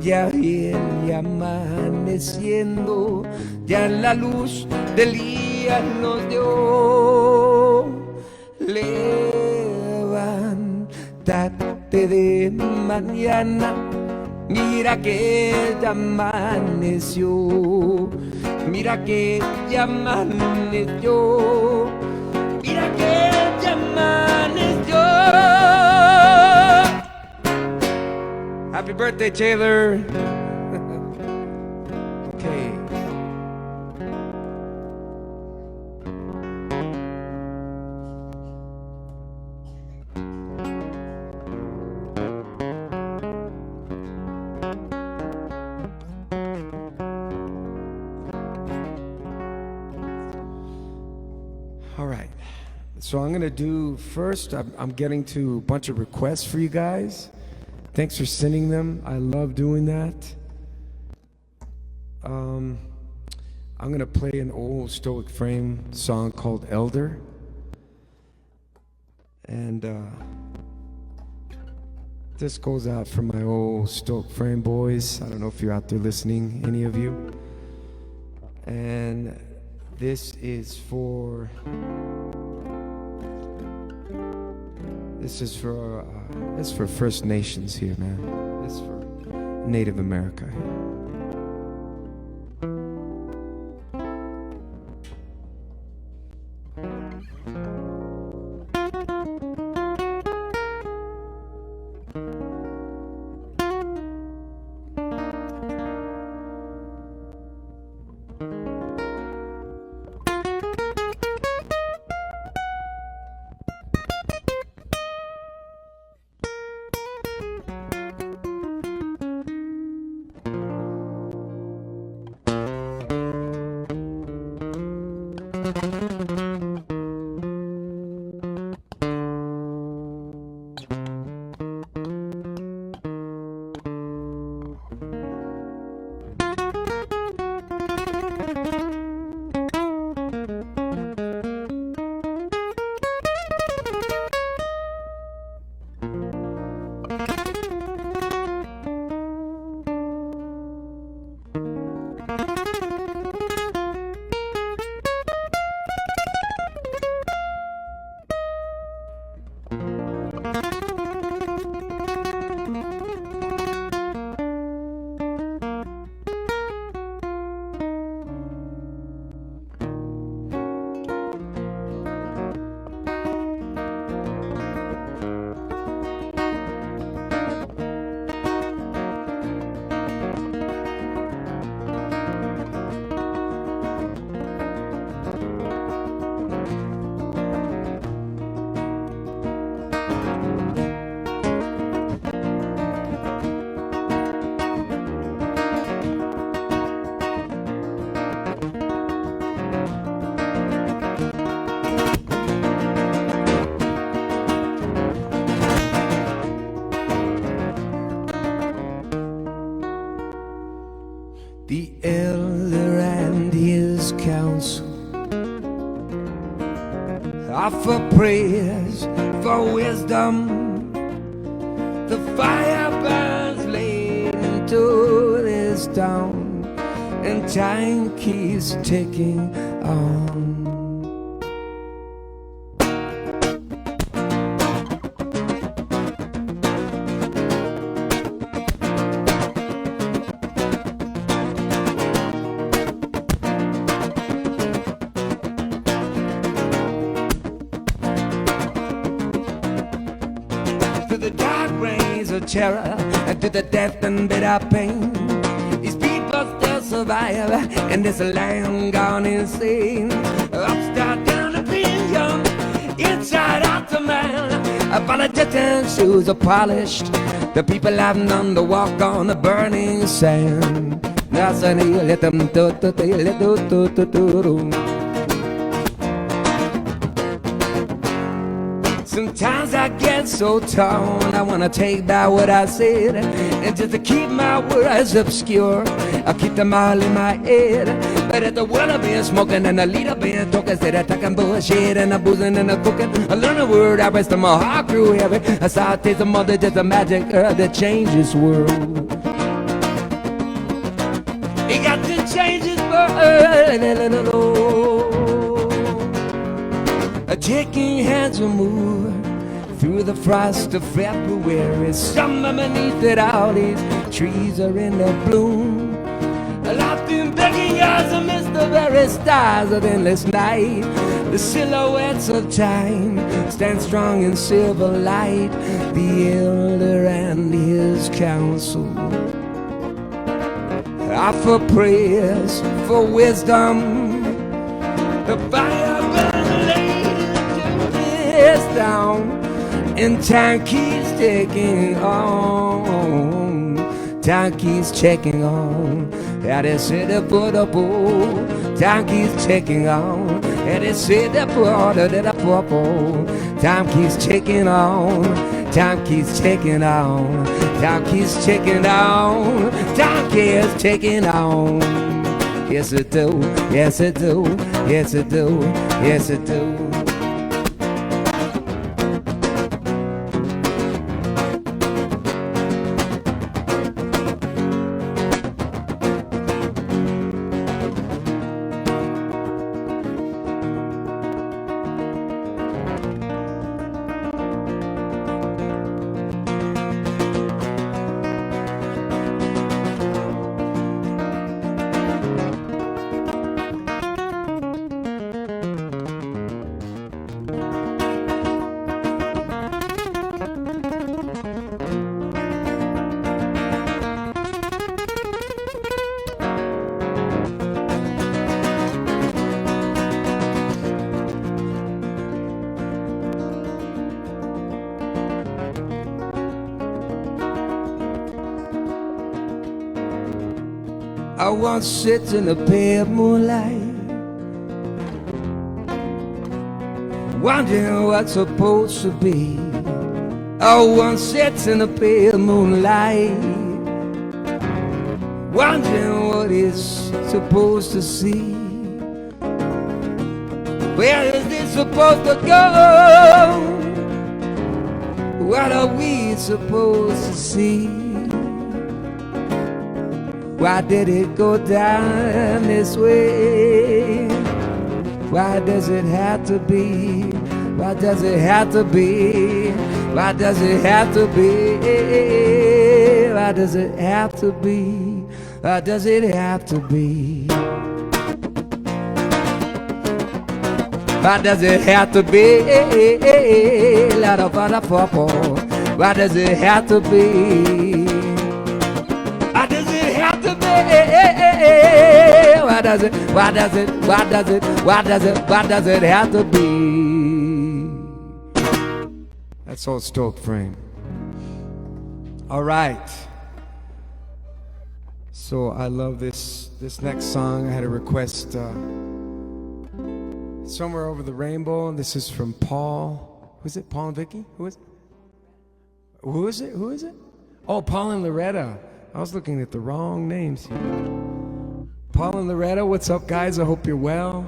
Ya viene amaneciendo, ya la luz del día nos dio. Levántate de mañana, mira que ya amaneció. Mira que ya amaneció. Mira que ya amaneció. Happy birthday, Taylor. Okay. All right. So I'm going to do first, I'm getting to a bunch of requests for you guys. Thanks for sending them. I love doing that. I'm going to play an old Stoic Frame song called Elder. And this goes out for my old Stoic Frame boys. I don't know if you're out there listening, any of you. And this is for First Nations here, man. This is for Native America. The elder and his council offer prayers for wisdom. The fire burns late into this town, and time keeps ticking on. Terror and to the death and bitter pain, these people still survive in this land gone insane. Upstart down opinion, inside out the man. Politicians' shoes are polished, the people have none to walk on the burning sand. Let them do. Sometimes I get so torn, I wanna take back what I said, and just to keep my words obscure, I keep them all in my head. But at the world I've been smoking and the leader been talking, said I'm talking bullshit and I'm boozing and I'm cooking. I learned a word, I rest and my heart grew heavy. I saw a taste of mother, just a magic herb that changed this world. He got to change his world. Taking hands will move through the frost of February. Summer beneath it, all these trees are in their bloom. Aloft in begging eyes amidst the very stars of endless night, the silhouettes of time stand strong in silver light. The elder and his council offer prayers for wisdom. The fire burns down, and time keeps ticking on. Time keeps checking on. That is it, the put up. Time keeps checking on. That is it, the put up. Time keeps checking on. Time keeps checking on. Time keeps checking on. Time keeps checking on. Yes it do. Yes it do. Yes it do. Yes it do. I once sit in a pale moonlight, wondering what's supposed to be. I once sit in a pale moonlight, wondering what it's supposed to see. Where is this supposed to go? What are we supposed to see? Why did it go down this way? Why does it have to be? Why does it have to be? Why does it have to be? Why does it have to be? Why does it have to be? Why does it have to be? Why does it have to be? Why does it have to be? Why does it? Why does it? Why does it? Why does it? Why does it have to be? That's Old Stoke Frame. All right. So I love this next song. I had a request, Somewhere Over the Rainbow, and this is from Paul. Who's it? Paul and Vicky? Who is it? Who is it? Who is it? Oh, Paul and Loretta. I was looking at the wrong names here. Paul and Loretta, what's up, guys? I hope you're well.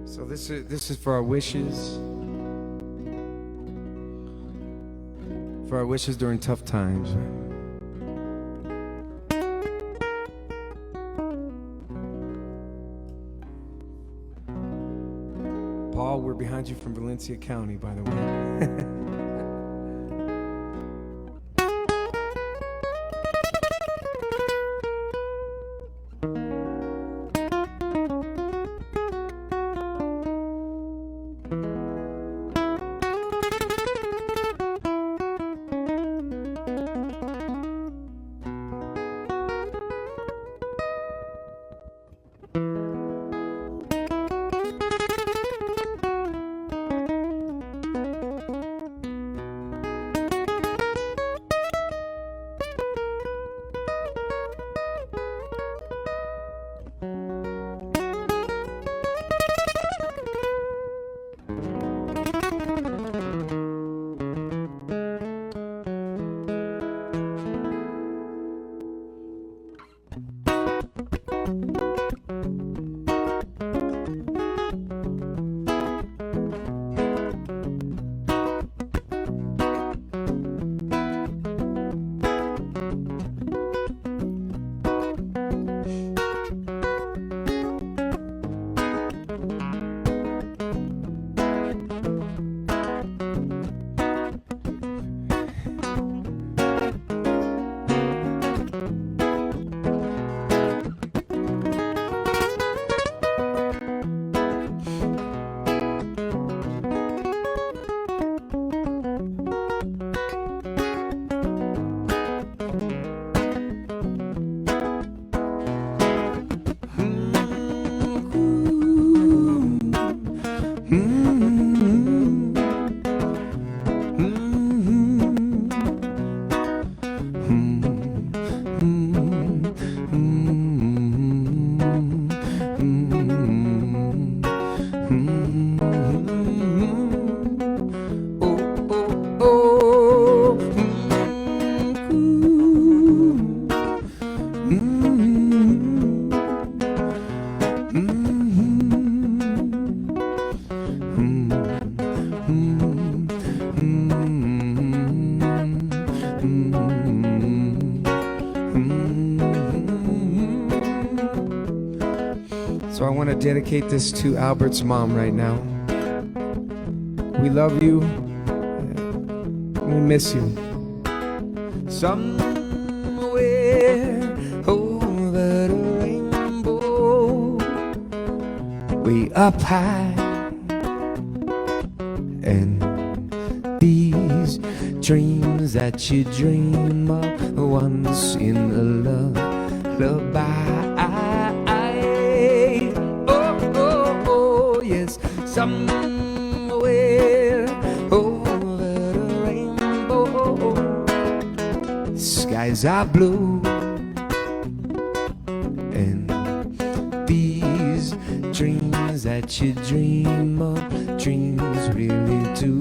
So this is for our wishes. For our wishes during tough times. Paul, we're behind you from Valencia County, by the way. So I want to dedicate this to Albert's mom right now. We love you. We miss you. Somewhere over the rainbow, Way up high. And these dreams that you dream of once in a lullaby. yes, somewhere over the rainbow, Skies are blue, and these dreams that you dream of, dreams really do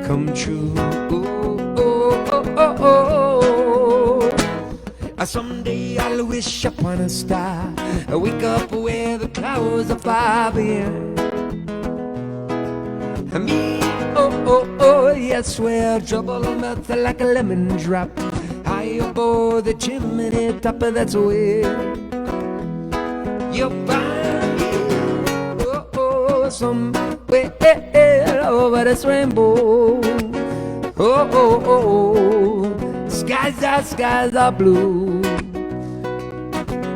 come true. Someday I'll wish upon a star, I wake up where the clouds are far behind me. Yes, where trouble melts like a lemon drop, high above the chimney top. That's where you'll find me. Somewhere way over this rainbow. Oh, oh, oh, skies are blue.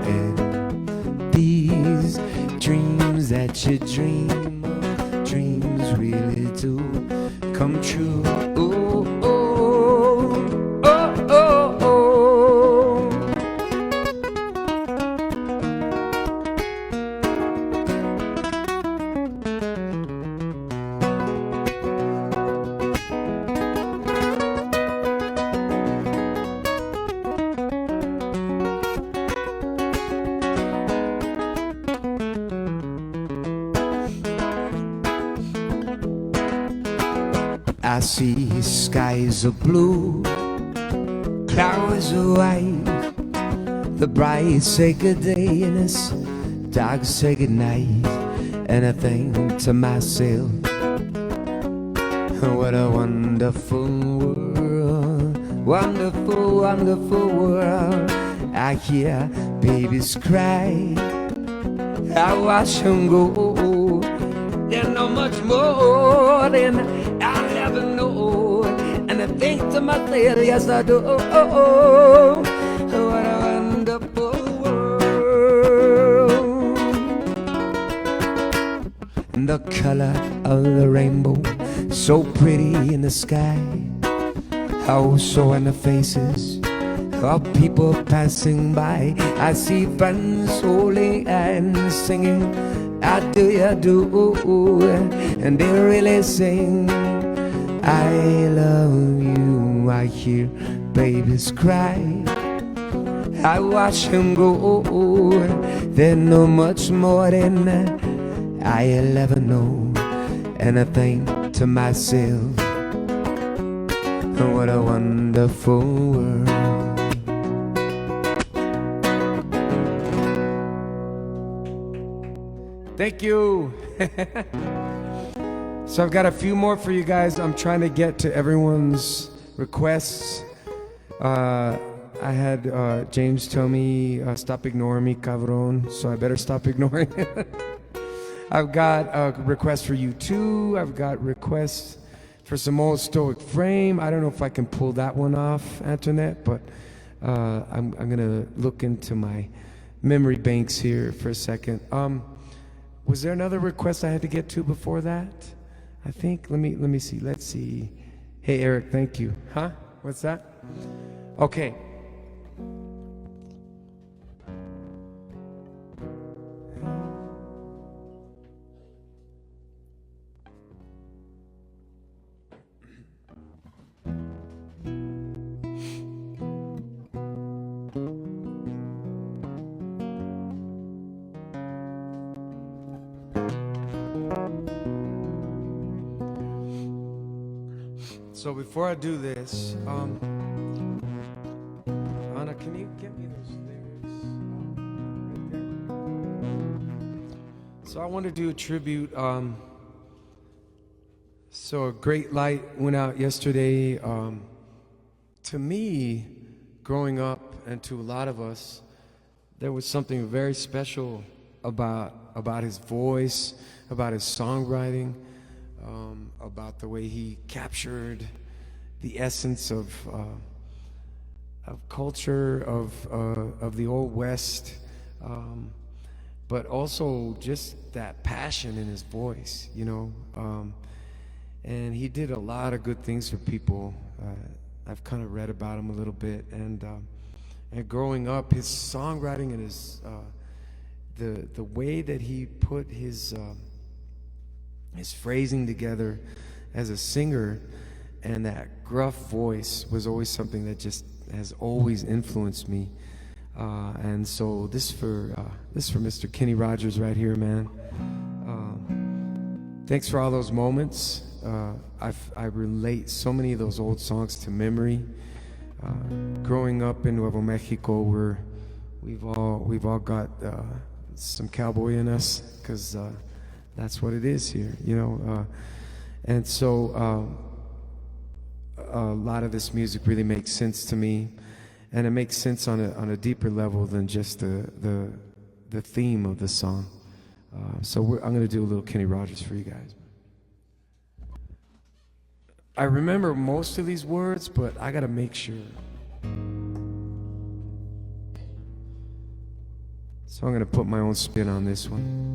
And these dreams that you dream of, dreams really do come true. Oh, oh, oh, oh, oh. I see skies are blue, clouds are white. The bright say good day and it's dark say good night. And I think to myself, what a wonderful world, wonderful, wonderful world. I hear babies cry, I watch them go. There's not much more than I'll ever know. And I think to myself, yes I do. What a wonderful world. And the color of the rainbow, so pretty in the sky. Also in the faces of people passing by. I see friends holding and singing, I do, you do, and they really sing, I love you. I hear babies cry, I watch them grow. There's no much more than I'll ever know. And I think to myself, what a wonderful world. Thank you. So I've got a few more for you guys. I'm trying to get to everyone's requests. I had James tell me, stop ignoring me, cabron, so I better stop ignoring it. I've got a request for you too. I've got requests for some old Stoic Frame. I don't know if I can pull that one off, Antoinette, but I'm gonna look into my memory banks here for a second. Was there another request I had to get to before that? I think, let me see, let's see. Hey Eric, thank you. Huh? What's that? Okay. So before I do this, Anna, can you get me those lyrics right there? So I want to do a tribute. So a great light went out yesterday. To me, growing up, and to a lot of us, there was something very special about his voice, about his songwriting. About the way he captured the essence of culture of the Old West, but also just that passion in his voice, you know. And he did a lot of good things for people. I've kind of read about him a little bit, and growing up, his songwriting and his the way that he put his phrasing together as a singer, and that gruff voice was always something that just has always influenced me. And so this for Mr. Kenny Rogers right here, man. Thanks for all those moments. I relate so many of those old songs to memory. Growing up in Nuevo Mexico, we've all got some cowboy in us, because that's what it is here, you know. And so a lot of this music really makes sense to me, and it makes sense on a deeper level than just the theme of the song. So I'm going to do a little Kenny Rogers for you guys. I remember most of these words, but I gotta make sure. So I'm gonna put my own spin on this one.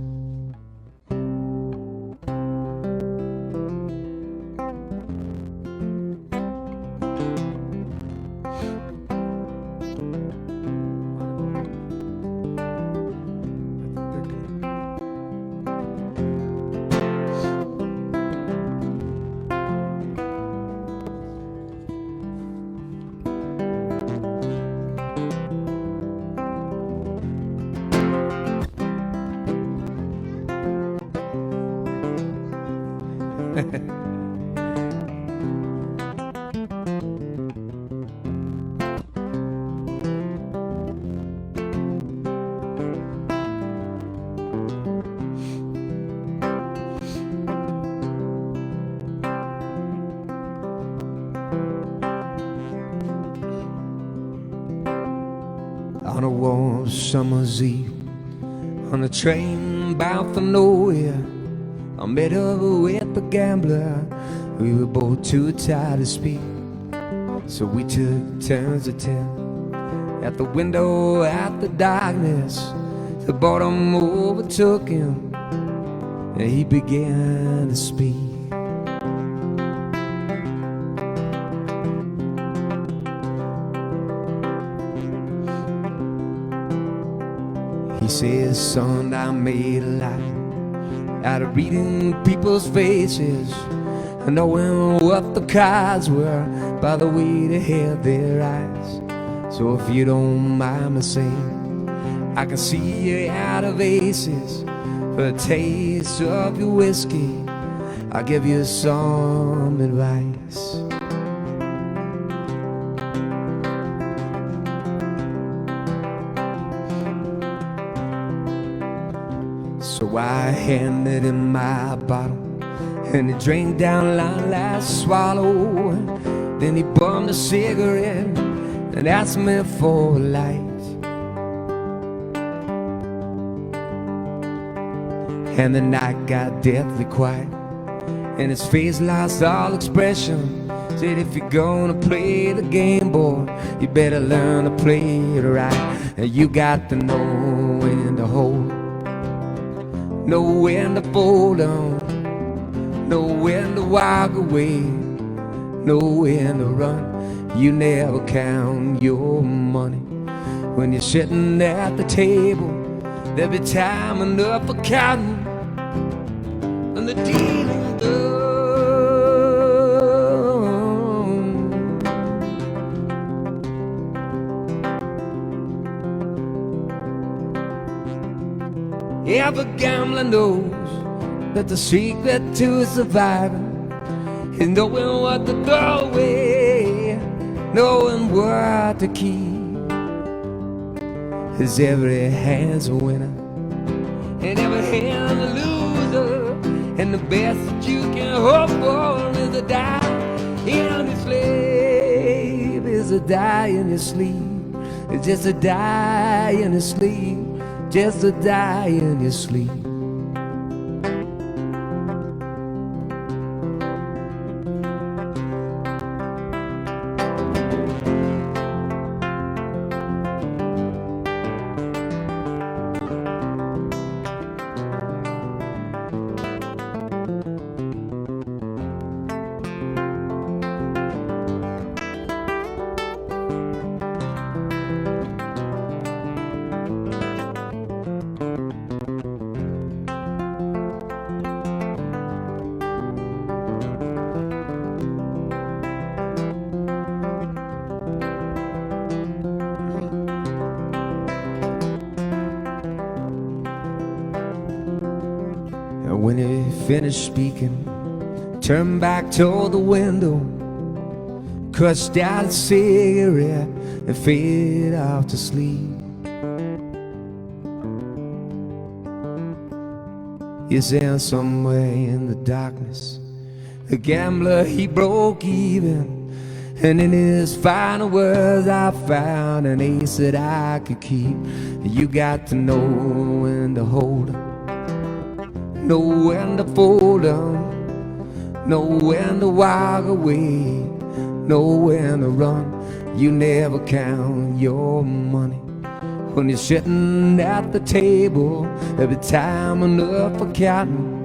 On a warm summer's eve, on a train bound for nowhere, I met up with a gambler. We were both too tired to speak, so we took turns at 10. At the window, at the darkness, the boredom overtook him, and he began to speak. He says, son, I made a life out of reading people's faces and knowing what the cards were by the way they held their eyes. So if you don't mind me saying, I can see you out of aces. For a taste of your whiskey, I'll give you some advice. So I handed him my bottle, and he drank down like last swallow. Then he bummed a cigarette and asked me for a light. And the night got deathly quiet, and his face lost all expression. Said, if you're gonna play the game, boy, you better learn to play it right. And you got to know when to hold, know when to fold on, know when to walk away, know when to run. You never count your money when you're sitting at the table. There'll be time enough for counting and the dealing done. Every gambler knows that the secret to surviving is knowing what to throw away, knowing what to keep. 'Cause every hand's a winner and every hand's a loser, and the best that you can hope for is a die in your sleep. Is a die in your sleep. It's just a die in your sleep. Just a die in your sleep. When he finished speaking, turned back toward the window, crushed out a cigarette and faded off to sleep. Yes, and somewhere in the darkness, the gambler, he broke even. And in his final words, I found an ace that I could keep. You got to know when to hold 'em, know when to fold 'em, know when to walk away, know when to run. You never count your money when you're sitting at the table. Every time enough for counting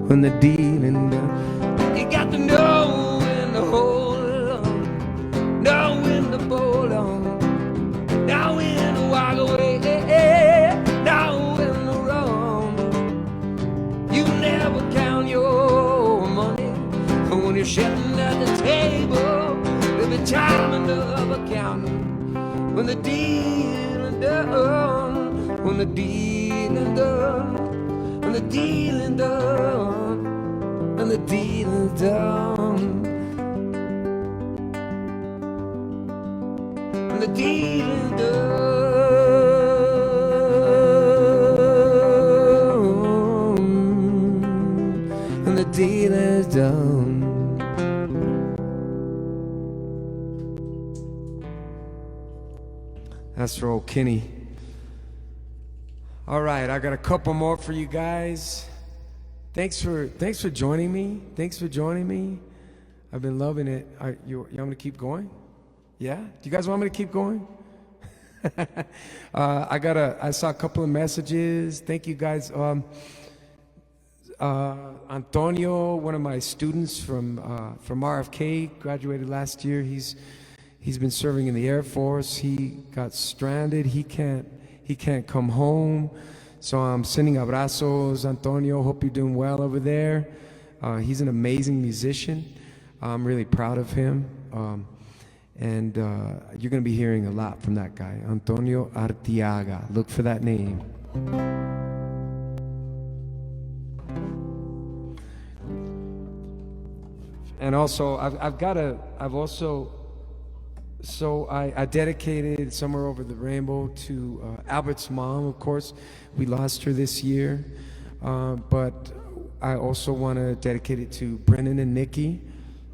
when the dealing done. You got to know when to hold on, know when to fold on, know when to walk away, know when to run. You never count your money when you're sitting at the table. Every time enough for counting when the dealing done, when the dealing done, when the dealing done, when the dealing done, when the dealing done, when the dealing done. That's for old Kenny. All right, I got a couple more for you guys. Thanks for joining me. Thanks for joining me. I've been loving it. You want me to keep going? Yeah? Do you guys want me to keep going? I saw a couple of messages. Thank you guys. Antonio, one of my students from RFK, graduated last year. He's been serving in the Air Force. He got stranded. He can't come home. So I'm sending abrazos, Antonio. Hope you're doing well over there. He's an amazing musician. I'm really proud of him. And you're going to be hearing a lot from that guy, Antonio Artiaga. Look for that name. And also, I dedicated Somewhere Over the Rainbow to Albert's mom, of course. We lost her this year. But I also want to dedicate it to Brennan and Nikki.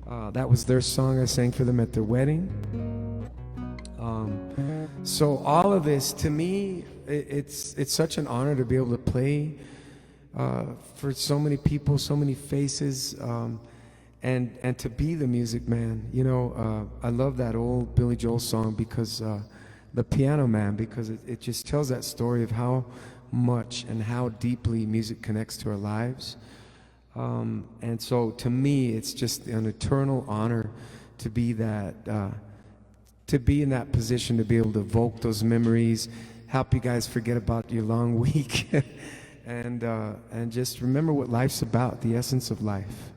That was their song. I sang for them at their wedding. So all of this, to me, it's such an honor to be able to play for so many people, so many faces. And to be the music man, you know, I love that old Billy Joel song because the Piano Man, because it just tells that story of how much and how deeply music connects to our lives. And so to me, it's just an eternal honor to be to be in that position, to be able to evoke those memories, help you guys forget about your long week, and just remember what life's about, the essence of life.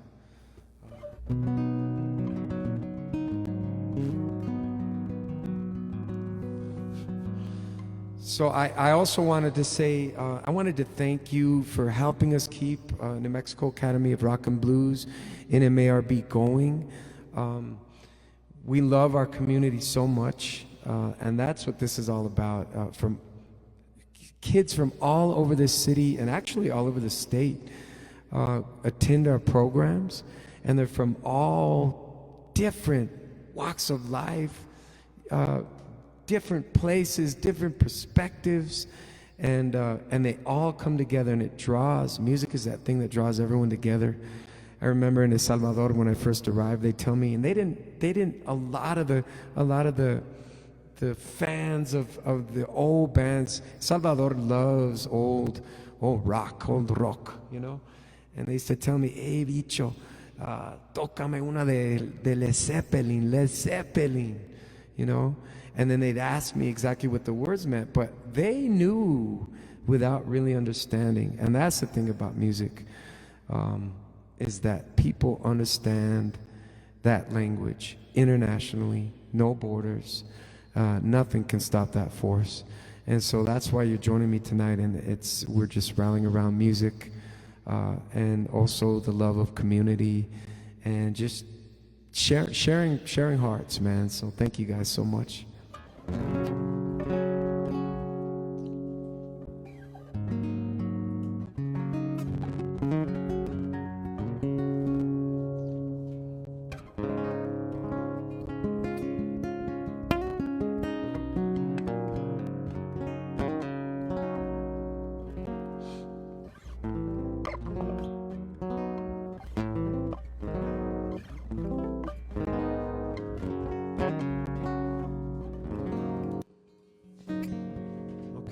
So I also wanted to say, I wanted to thank you for helping us keep New Mexico Academy of Rock and Blues, NMARB, going. We love our community so much, and that's what this is all about. From kids from all over this city and actually all over the state attend our programs, and they're from all different walks of life, different places, different perspectives, and they all come together, and it draws. Music is that thing that draws everyone together. I remember in El Salvador when I first arrived, they tell me, and they didn't. A lot of the fans of the old bands, Salvador loves old rock, you know, and they used to tell me, "Hey, bicho, tócame una de Led Zeppelin, you know." And then they'd ask me exactly what the words meant, but they knew without really understanding. And that's the thing about music, is that people understand that language internationally, no borders. Nothing can stop that force. And so that's why you're joining me tonight, and we're just rallying around music, and also the love of community, and just sharing hearts, man. So thank you guys so much.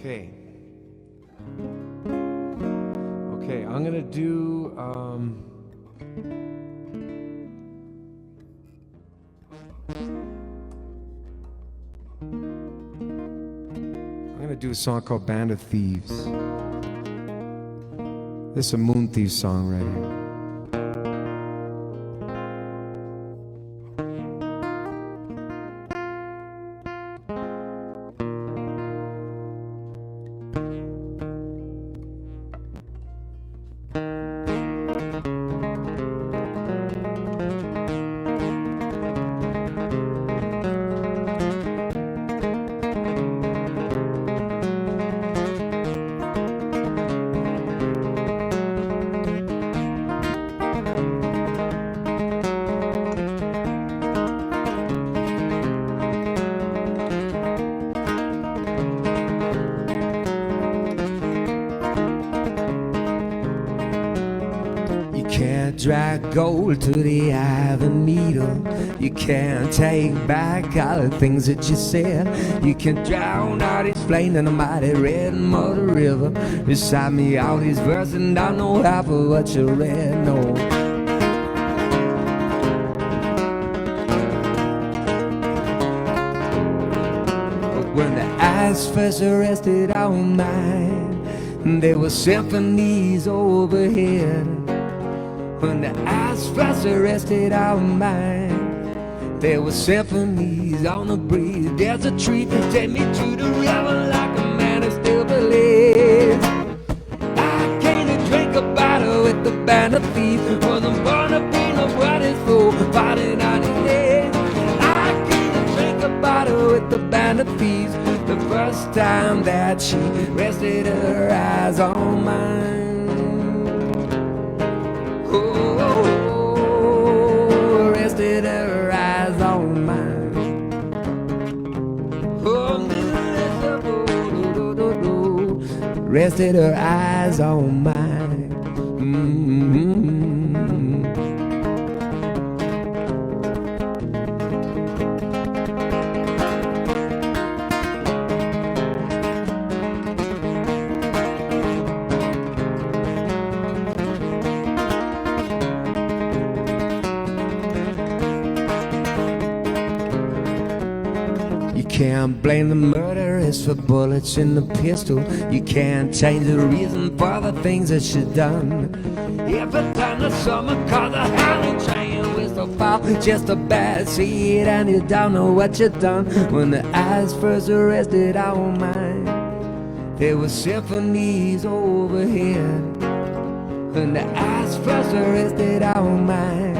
Okay. Okay, I'm gonna do a song called Band of Thieves. This is a Moon Thieves song right here. Drag gold to the eye of a needle. You can't take back all the things that you said. You can drown out each flame in a mighty red muddy river. Recite me all these verses and I know half of what you read. No. But when the eyes first rested on mine, there were symphonies overhead. When the eyes first rested on mine, there were symphonies on the breeze. There's a tree that take me to the river like a man who still believes. I came to drink a bottle with the Band of Thieves. Wasn't born to be nobody's fool, fighting on his head. I came to drink a bottle with the Band of Thieves. The first time that she rested her eyes on mine. Oh, rested her eyes on mine. Rested her eyes on mine. Can't blame the murderers for bullets in the pistol. You can't change the reason for the things that she done. Every time the summer calls a howling train whistle fall, just a bad seed and you don't know what you done. When the eyes first rested on mine, there were symphonies overhead. When the eyes first rested on mine,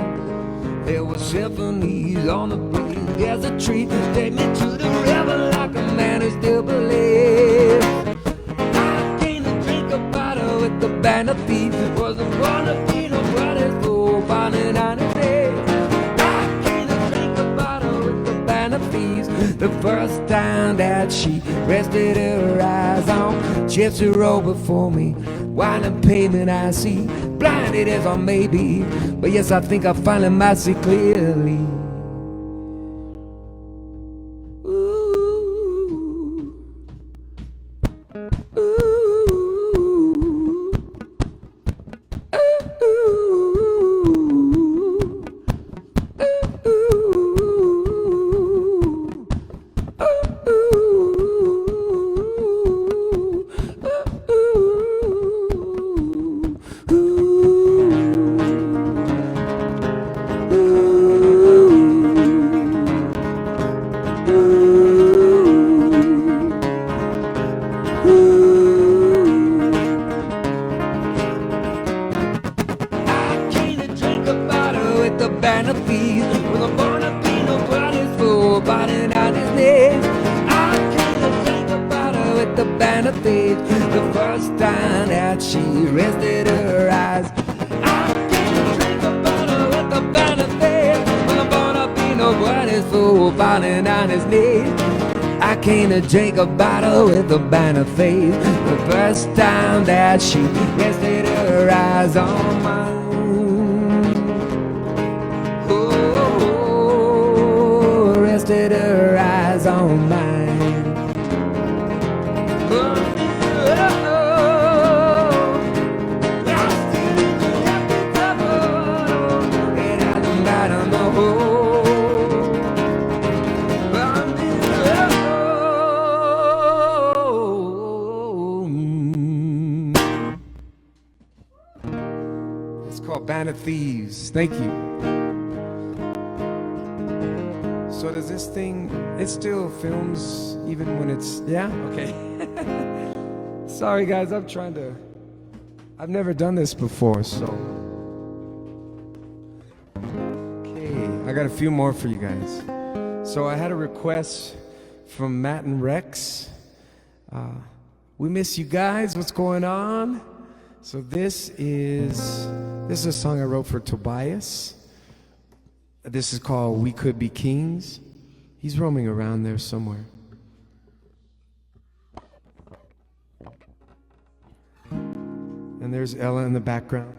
there were symphonies on the breeze. There's a tree that take me to the river like a man who still believes. I came to drink a bottle with the Band of Thieves. Wasn't born to be nobody's fool, finding on his head. I came to drink a bottle with the Band of Thieves. The first time that she rested her eyes on Gypsy road before me. Winding pavement I see, blinded as I may be, but yes, I think I finally might see clearly. Band of Thieves, with a born to be nobody's fool, biting on his knees. I came to drink a bottle with the Band of Thieves. The first time that she rested her eyes. I came to drink a bottle with the Band of Thieves, with a born to be nobody's fool, biting on his knees. I came to drink a bottle with the Band of Thieves. The first time that she rested her eyes on mine. Rested her eyes on mine. Thieves. Thank you. So does this thing, it still films even when it's, yeah? Okay. Sorry guys, I've never done this before, so. Okay, I got a few more for you guys. So I had a request from Matt and Rex. We miss you guys, what's going on? So this is a song I wrote for Tobias. This is called We Could Be Kings. He's roaming around there somewhere. And there's Ella in the background.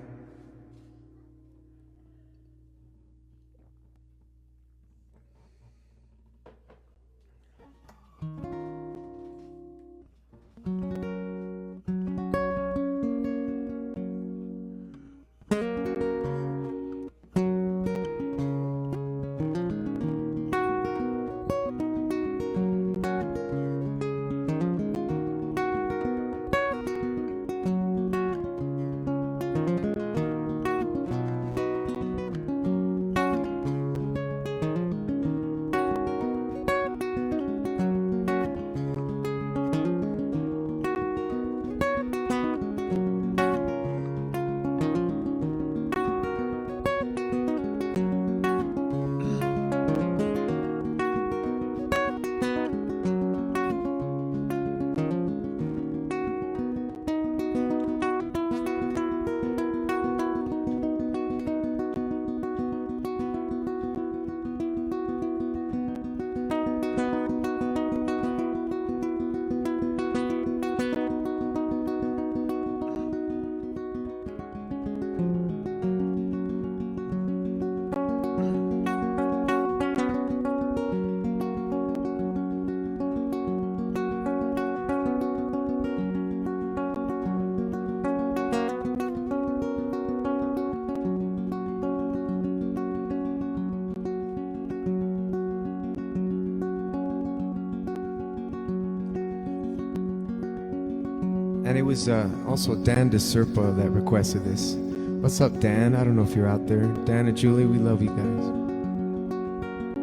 And it was also Dan DeSerpa that requested this. What's up, Dan? I don't know if you're out there. Dan and Julie, we love you guys.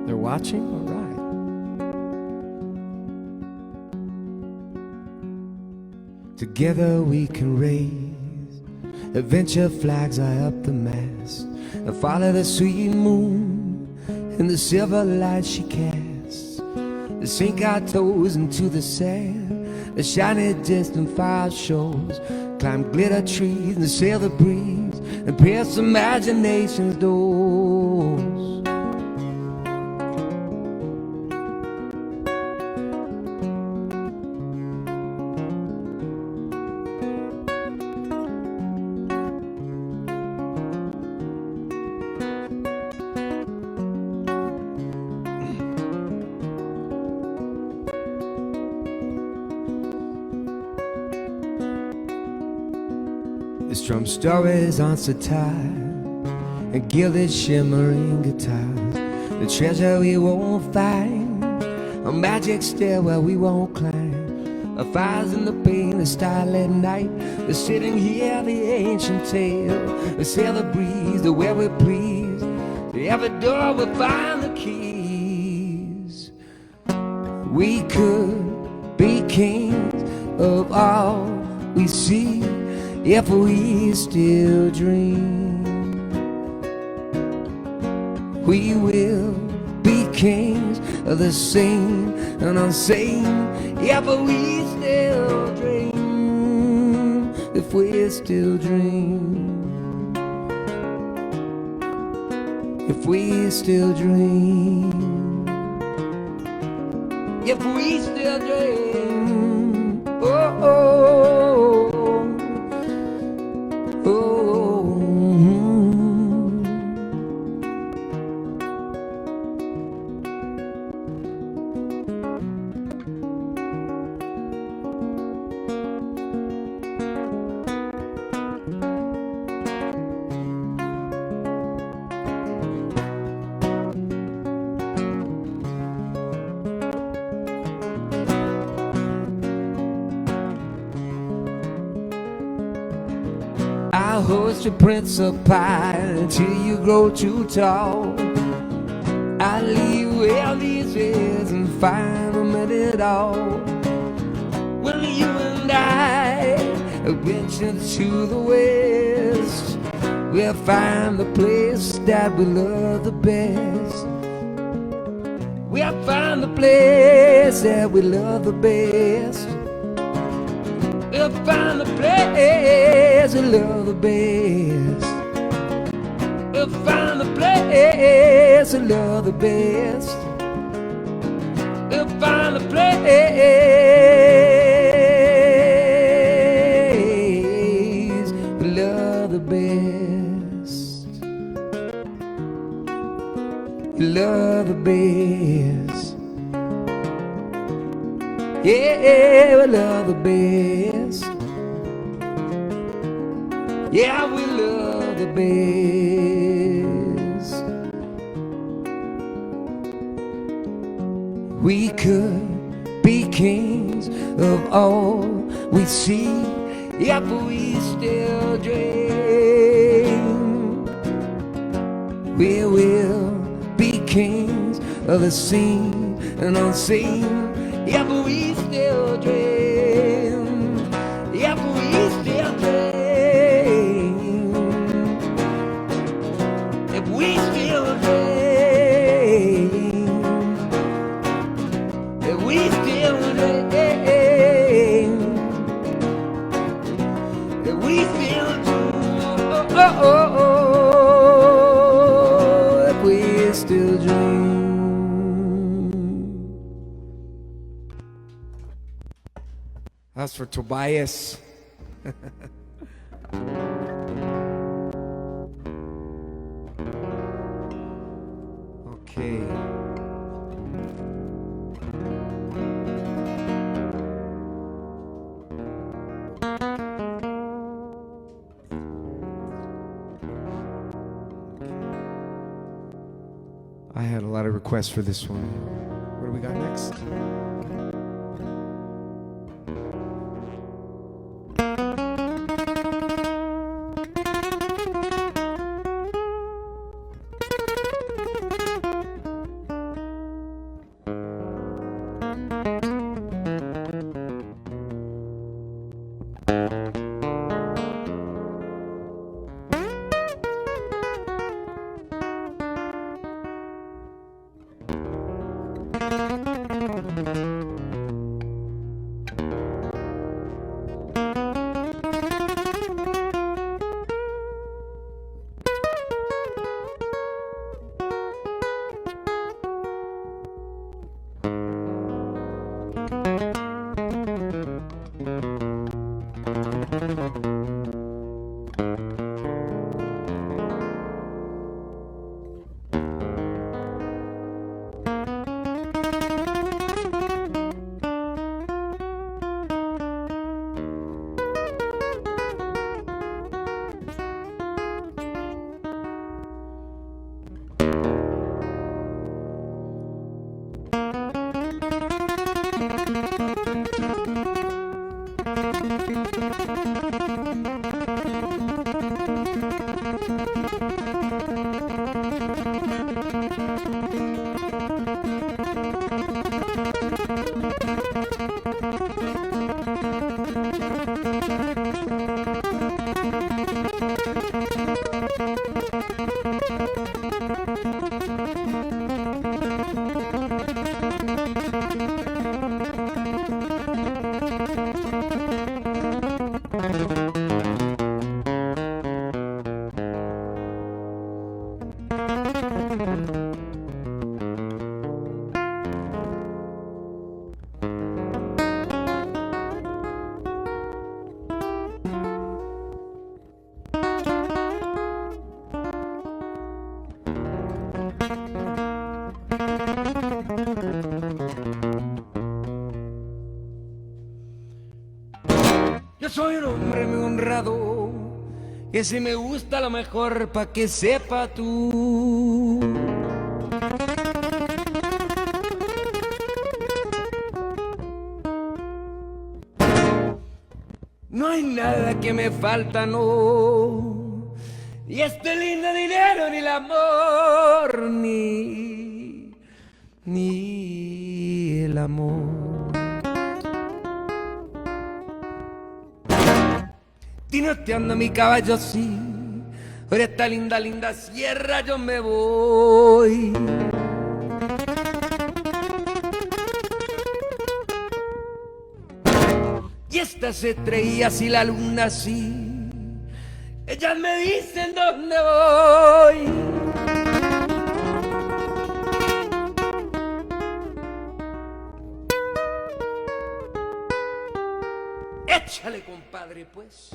They're watching? All right. Together we can raise adventure flags high up the mast and follow the sweet moon and the silver light she casts, to sink our toes into the sand. The shiny distant fire shows, climb glitter trees and sail the breeze and pierce imagination's doors. The strum stories on sitar and gilded shimmering guitars, the treasure we won't find, a magic stairwell we won't climb, a fires in the pain, the starlit night, the sitting here, the ancient tale, the sail the breeze, the where we please, to every door we find the keys. We could be kings of all we see if we still dream. We will be kings of the sane and unsane if we still dream. If we still dream. If we still dream. If we still dream. Oh, oh. I'll host your Prince of Pie until you grow too tall. I leave where these is and find them at it all. Well, you and I venture to the west, we'll find the place that we love the best. We'll find the place that we love the best. We'll find the place we love the best. We'll find the place we love the best. We'll find the place we love the best. We love the best. Yeah, we love the best. Yeah, we love the best. We could be kings of all we see if we still dream. We will be kings of the seen and unseen if we still dream. If we still dream. If we still dream. If we still dream. If we still dream. If we still dream. That's for Tobias. Okay. I had a lot of requests for this one. What do we got next? Yo soy un hombre muy honrado, que si me gusta lo mejor pa' que sepa tú. No hay nada que me falta, no, Y este lindo dinero ni el amor, ni el amor. Tinoteando mi caballo así, por esta linda, linda sierra yo me voy. Y estas estrellas y la luna así, ellas me dicen dónde voy. Échale, compadre, pues.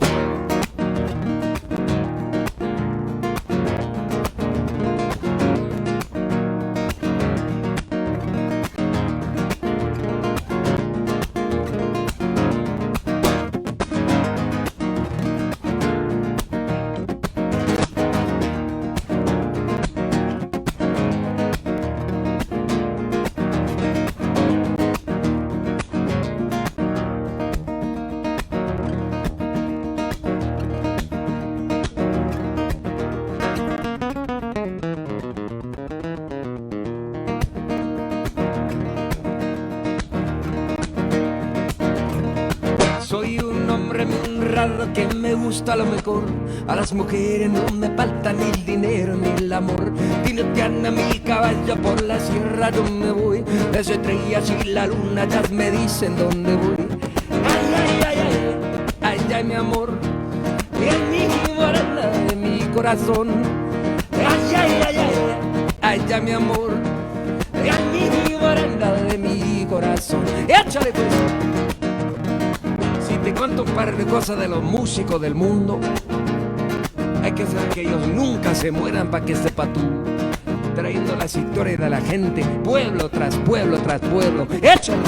Soy un hombre muy honrado que me gusta lo mejor. A las mujeres no me falta ni el dinero ni el amor. Tineteando mi caballo por la sierra yo me voy. Las estrellas y la luna ya me dicen dónde voy. Ay, ay, ay, ay, ay, ay, mi amor, es mi morena de mi corazón. Ay, ay, ay, ay, ay, ay, mi amor, es mi morena de mi corazón. Échale pues. Te cuento un par de cosas de los músicos del mundo. Hay que saber que ellos nunca se mueran, para que sepa tú. Trayendo las historias de la gente, pueblo tras pueblo tras pueblo. ¡Échale!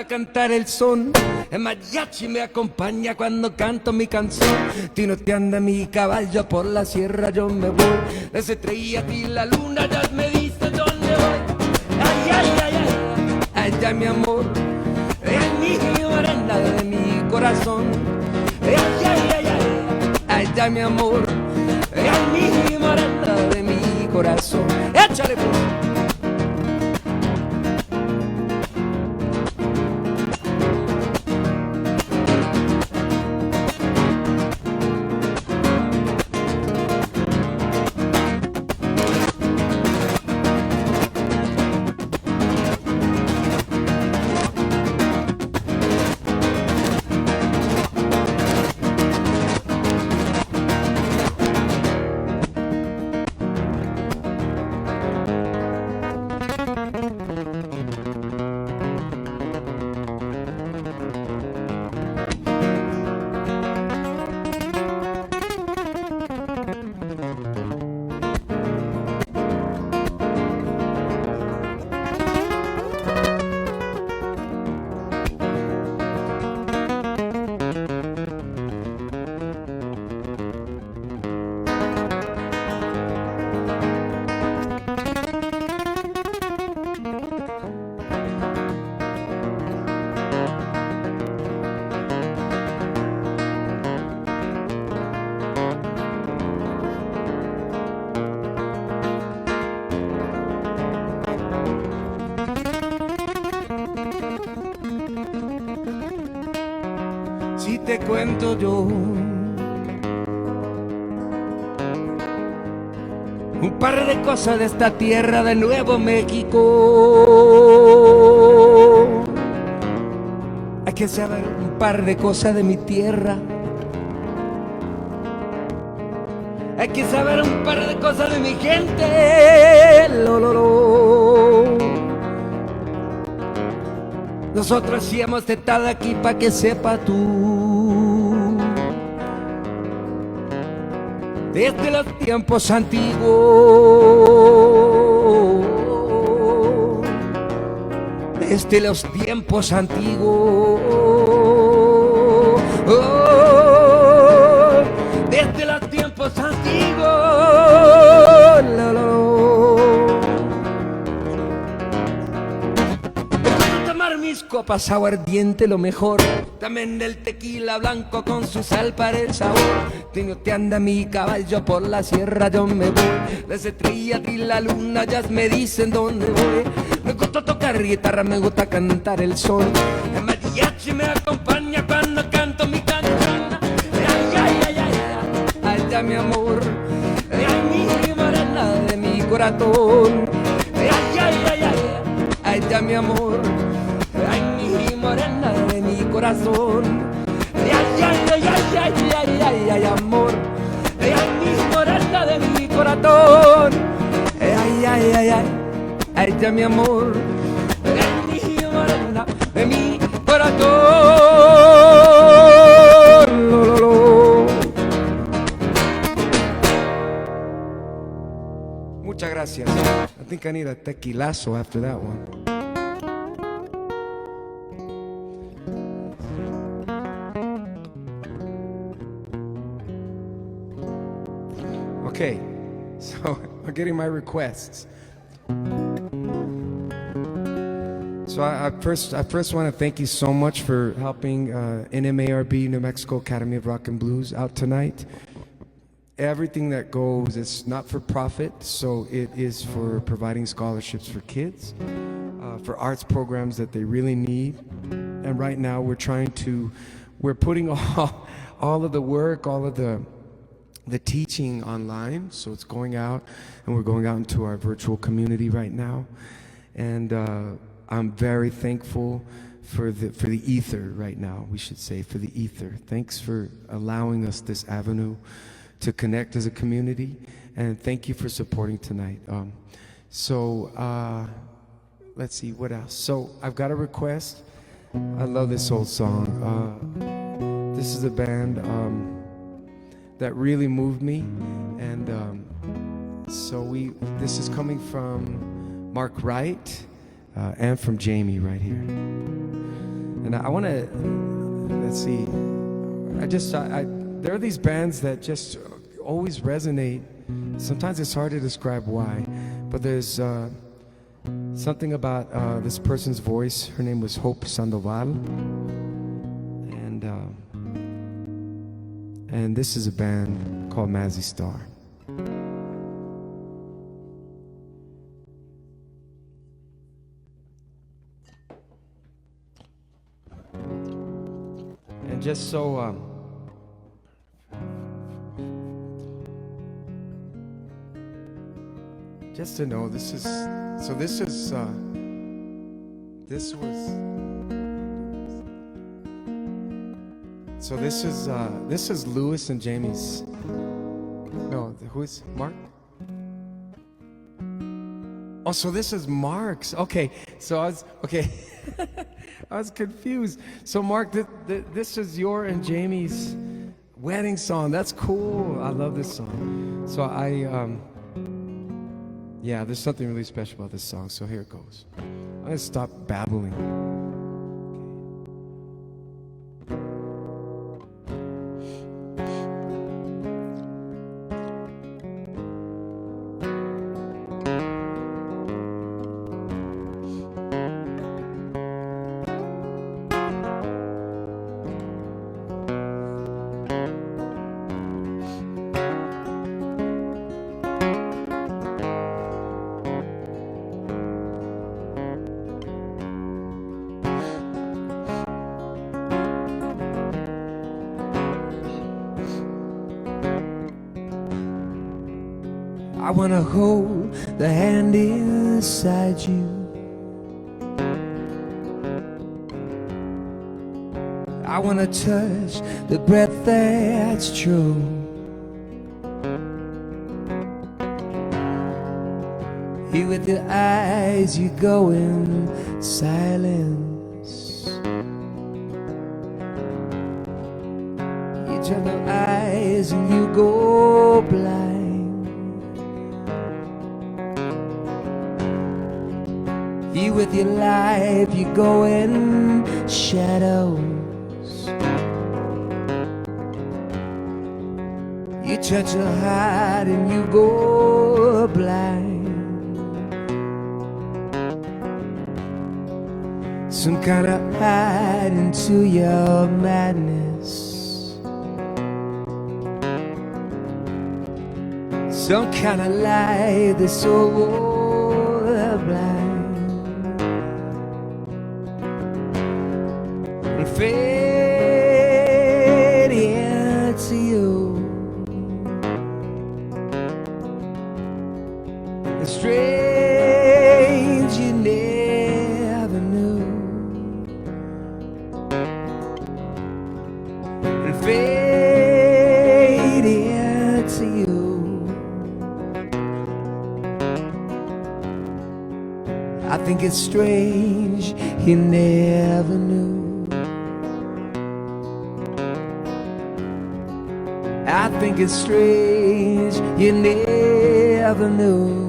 Cantar el son, el mariachi me acompaña cuando canto mi canción. Tinoteando mi caballo por la sierra yo me voy. Las estrellas y la luna ya me dicen dónde voy. Ay, ay, ay, ay, ay, ay, mi amor, es mi morena de mi corazón. Ay, ay, ay, ay, ay, ay, mi amor, es mi morena de mi corazón. Échale pues. Si te cuento yo un par de cosas de esta tierra de Nuevo México, hay que saber un par de cosas de mi tierra. Hay que saber un par de cosas de mi gente. Nosotros sí hemos estado aquí pa' que sepa tú. desde los tiempos antiguos, desde los tiempos antiguos, desde los tiempos antiguos. Me gusta tomar mis copas aguardiente, lo mejor. También del tequila blanco con su sal para el sabor. Te anda mi caballo por la sierra, yo me voy. Las estrellas y la luna ya me dicen dónde voy. Me gusta tocar guitarra, me gusta cantar el sol. El mariachi me acompaña cuando canto mi canción. Ay, ay, ay, ay, ay, ay, mi amor. Ay, mi morena de mi corazón. Ay, ay, ay, ay, ay, mi amor. Ay, mi morena de mi corazón. Ay, ay, ay, ay, ay, ay, ay, ay, amor. Ay, mi morena de mi corazón. Ay, ay, ay, ay, ay, ya mi amor. Ay, mi morena de mi corazón. Lo, lo, lo. Muchas gracias. I think I need a tequilazo after that one. Okay, so I'm getting my requests. So I first want to thank you so much for helping NMARB, New Mexico Academy of Rock and Blues, out tonight. Everything that goes, it's not for profit, so it is for providing scholarships for kids, for arts programs that they really need. And right now we're putting all of the work, all of the teaching online, so it's going out, and we're going out into our virtual community right now. And I'm very thankful for the ether right now, we should say, for the ether. Thanks for allowing us this avenue to connect as a community, and thank you for supporting tonight. Let's see, what else? So I've got a request. I love this old song. This is a band that really moved me, and this is coming from Mark Wright and from Jamie right here. And I want to, let's see, there are these bands that just always resonate. Sometimes it's hard to describe why, but there's something about this person's voice. Her name was Hope Sandoval, and this is a band called Mazzy Star. And just so just to know, this is Louis and Jamie's. No, who is Mark? Oh, so this is Mark's. Okay, so I was confused. So Mark, this is your and Jamie's wedding song. That's cool. I love this song. So yeah, there's something really special about this song. So here it goes. I'm gonna stop babbling. I wanna hold the hand inside you. I wanna touch the breath that's true. You with your eyes, you go in silence. You turn the eyes eyes and you go blind. You with your life, you go in shadows. You touch your heart and you go blind. Some kind of hide into your madness. Some kind of light that's so blind. And fade into you. And strange you never knew. And fade into you. I think it's strange you never knew. I think it's strange you never knew.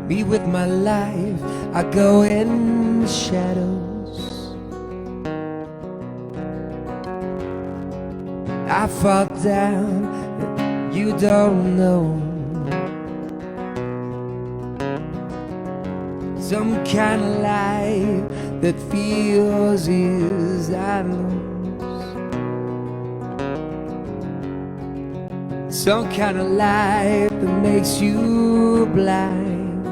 Me with my life, I go in shadows. I fall down, you don't know. Some kind of life that feels his eyes. Some kind of life that makes you blind.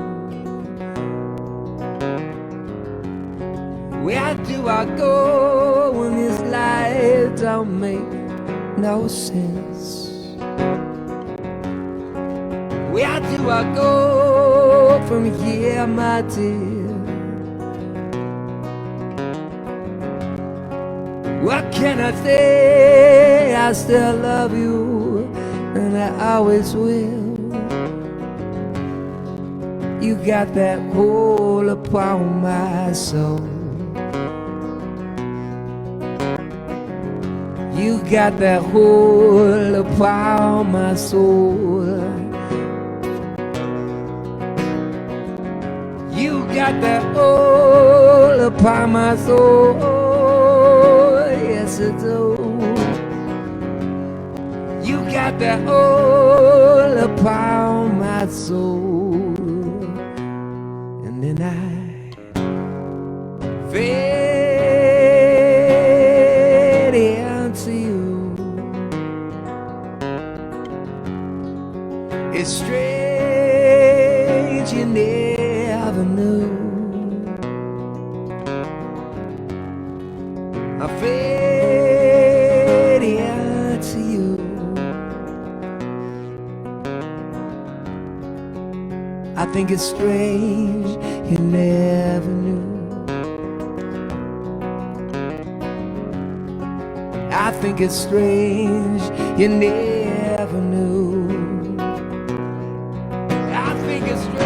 Where do I go when this life don't make no sense? Where do I go from here, my dear? What can I say? I still love you, and I always will. You got that hold upon my soul. You got that hold upon my soul. You got that hold upon my soul. Yes, I do. You got that hold upon my soul. And then I fade into you. It's strange you never knew. I fade into you. I think it's strange you never knew. I think it's strange you never knew. I think it's strange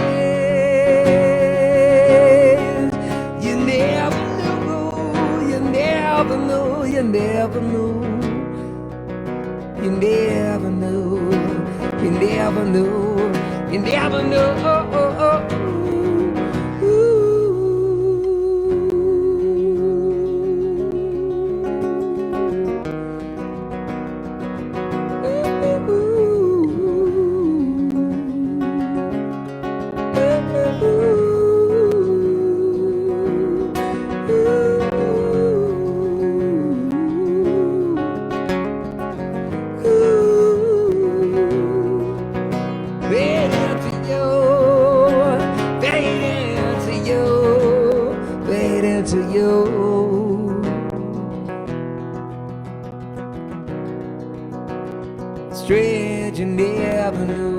you never knew. You never knew. You never knew. You never knew. You never knew. You never knew. strange you never knew.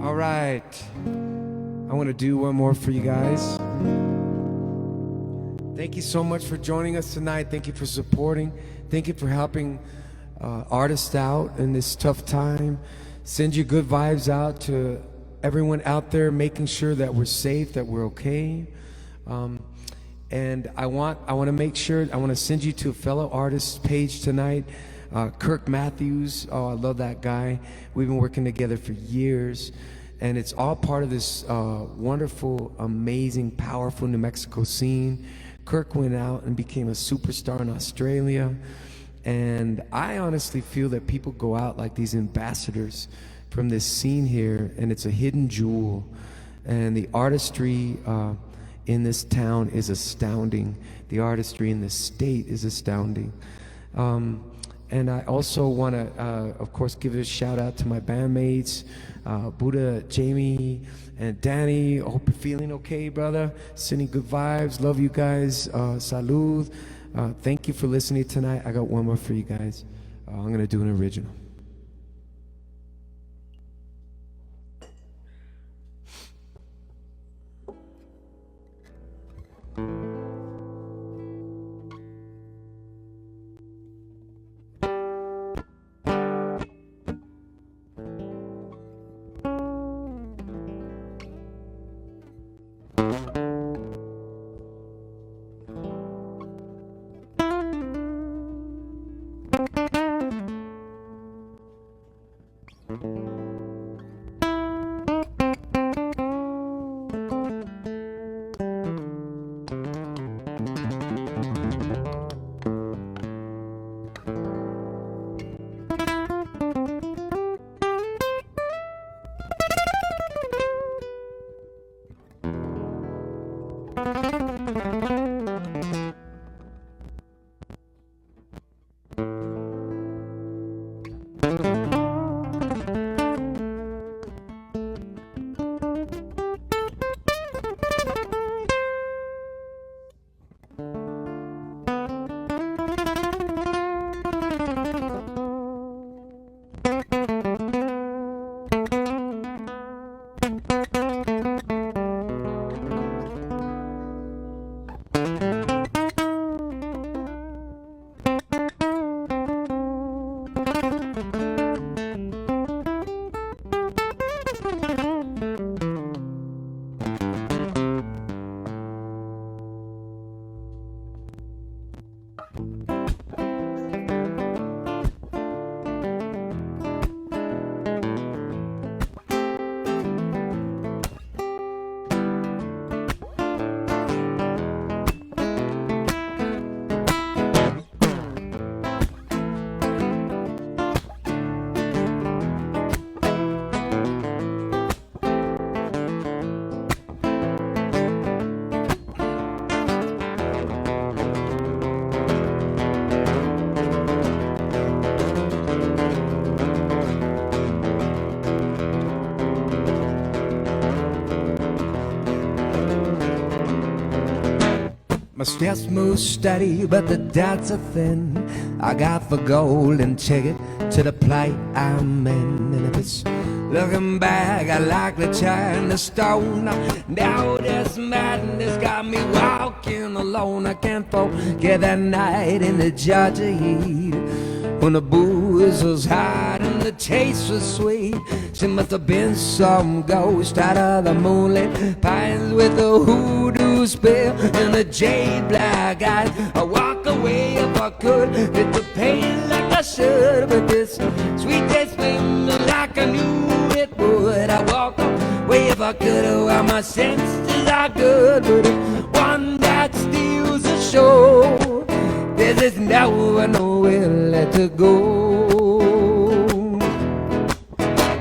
All right, I want to do one more for you guys. Thank you so much for joining us tonight. Thank you for supporting. Thank you for helping artists out in this tough time. Send your good vibes out to everyone out there, making sure that we're safe, that we're okay. And I want to make sure, I want to send you to a fellow artist's page tonight. Kirk Matthews, oh, I love that guy. We've been working together for years, and it's all part of this wonderful, amazing, powerful New Mexico scene. Kirk went out and became a superstar in Australia, and I honestly feel that people go out like these ambassadors from this scene here, and it's a hidden jewel, and the artistry in this town is astounding. The artistry in this state is astounding. And I also want to, of course, give a shout out to my bandmates, Buddha, Jamie, and Danny. I hope you're feeling okay, brother. Sending good vibes. Love you guys. Salud. Thank you for listening tonight. I got one more for you guys. I'm going to do an original. My steps move steady, but the dots are thin. I got the golden ticket to the plight I'm in. And if it's looking back, I like to turn the stone. Now this madness got me walking alone. I can't forget that night in the Georgia heat, when the booze was hot and the taste was sweet. She must have been some ghost out of the moonlit pines with a hoodoo spell and a jade black eyes. I walk away if I could, hit the pain like I should, but this sweet taste made me like I knew it would. I walk away if I could, while my senses are good, but one that steals the show. There's nowhere left to go.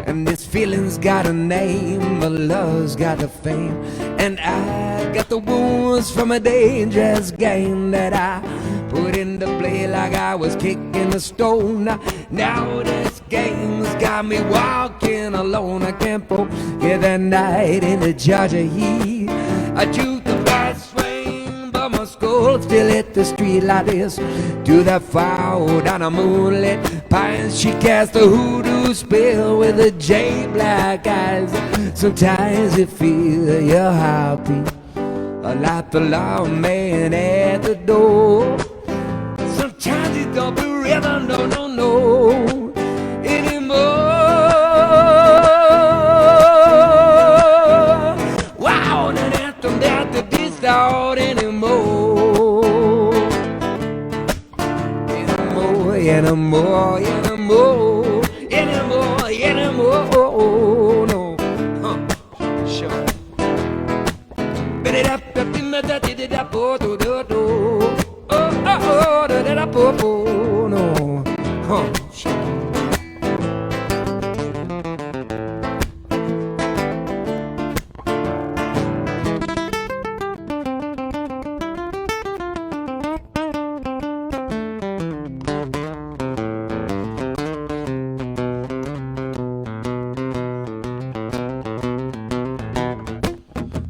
And this feeling's got a name, the love's got the fame, and I got the wounds from a dangerous game that I put into play like I was kicking a stone. Now this game's got me walking alone. I can't forget that night in the Georgia heat. I took the fast swing, but my skull still hit the street like this. To that fire down a moonlit pines, she cast a hoodoo spell with her jade black eyes. Sometimes you feel your heartbeat like the long man at the door. Sometimes it don't be rhythm, no, no, no, anymore. Wow, and after that, the diss out anymore. Anymore, anymore, anymore, anymore, anymore, no, sure. But it up, no, sure.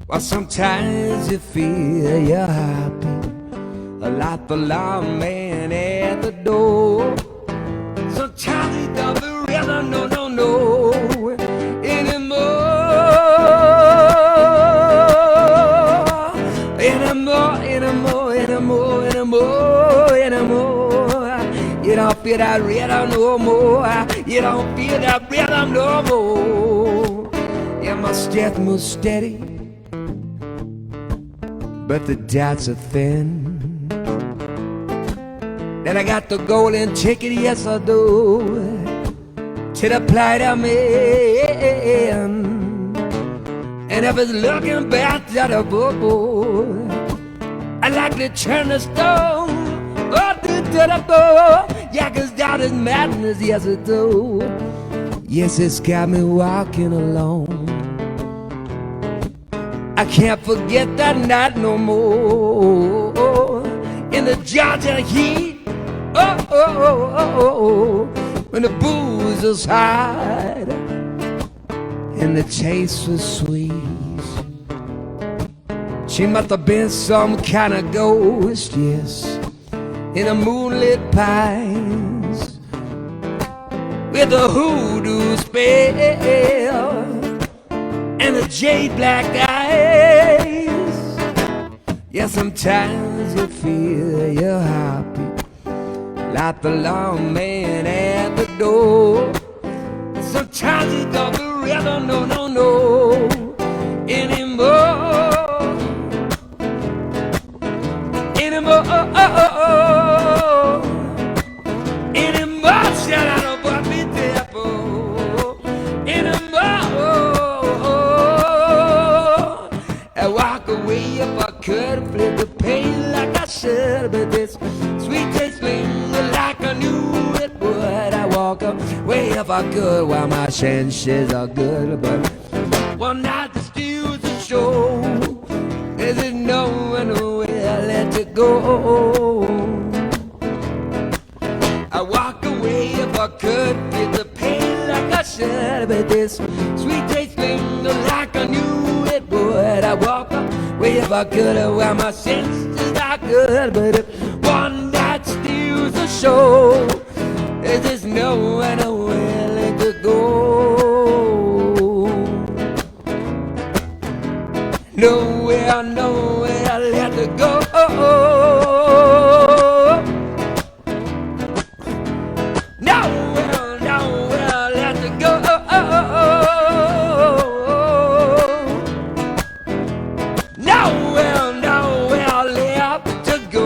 Well, sometimes you feel you're happy, like the long man at the door. Sometimes it don't be real, no, no, no, anymore. Anymore, anymore, anymore, anymore, anymore. You don't feel that rhythm no more. You don't feel that rhythm no more. Yeah, my step moves steady, but the dots are thin. And I got the golden ticket, yes I do, to the plight I'm in. And if it's looking bad to the boy, I like to turn the stone to the boy. Yeah, 'cause doubt is madness, yes I do. Yes, it's got me walking alone. I can't forget that night no more. In the Georgia heat, when the booze was hot and the taste was sweet. She must have been some kind of ghost, yes, in the moonlit pines with a hoodoo spell and the jade black eyes. Yeah, sometimes you feel you're happy, like the long man at the door. Sometimes it don't be real, no, no, no, anymore. Anymore, anymore, shout out about me, devil. Anymore, I walk away if I could, flip the pain like I should, but this sweet taste linger like I knew it would. I walk away if I could while my senses are good, but one night the steals a show. There's no one where I let it go. I walk away if I could, feel the pain like I should, but this sweet taste linger like I knew it would. I walk away if I could while my senses are good, but if one night steals a show, there's just nowhere to go. Nowhere, nowhere left to go. Nowhere, nowhere left to go. Nowhere, nowhere left to go.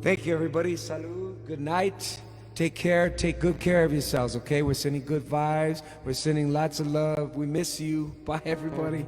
Thank you, everybody. Salud. Good night. Take care. Take good care of yourselves, okay? We're sending good vibes. We're sending lots of love. We miss you. Bye, everybody.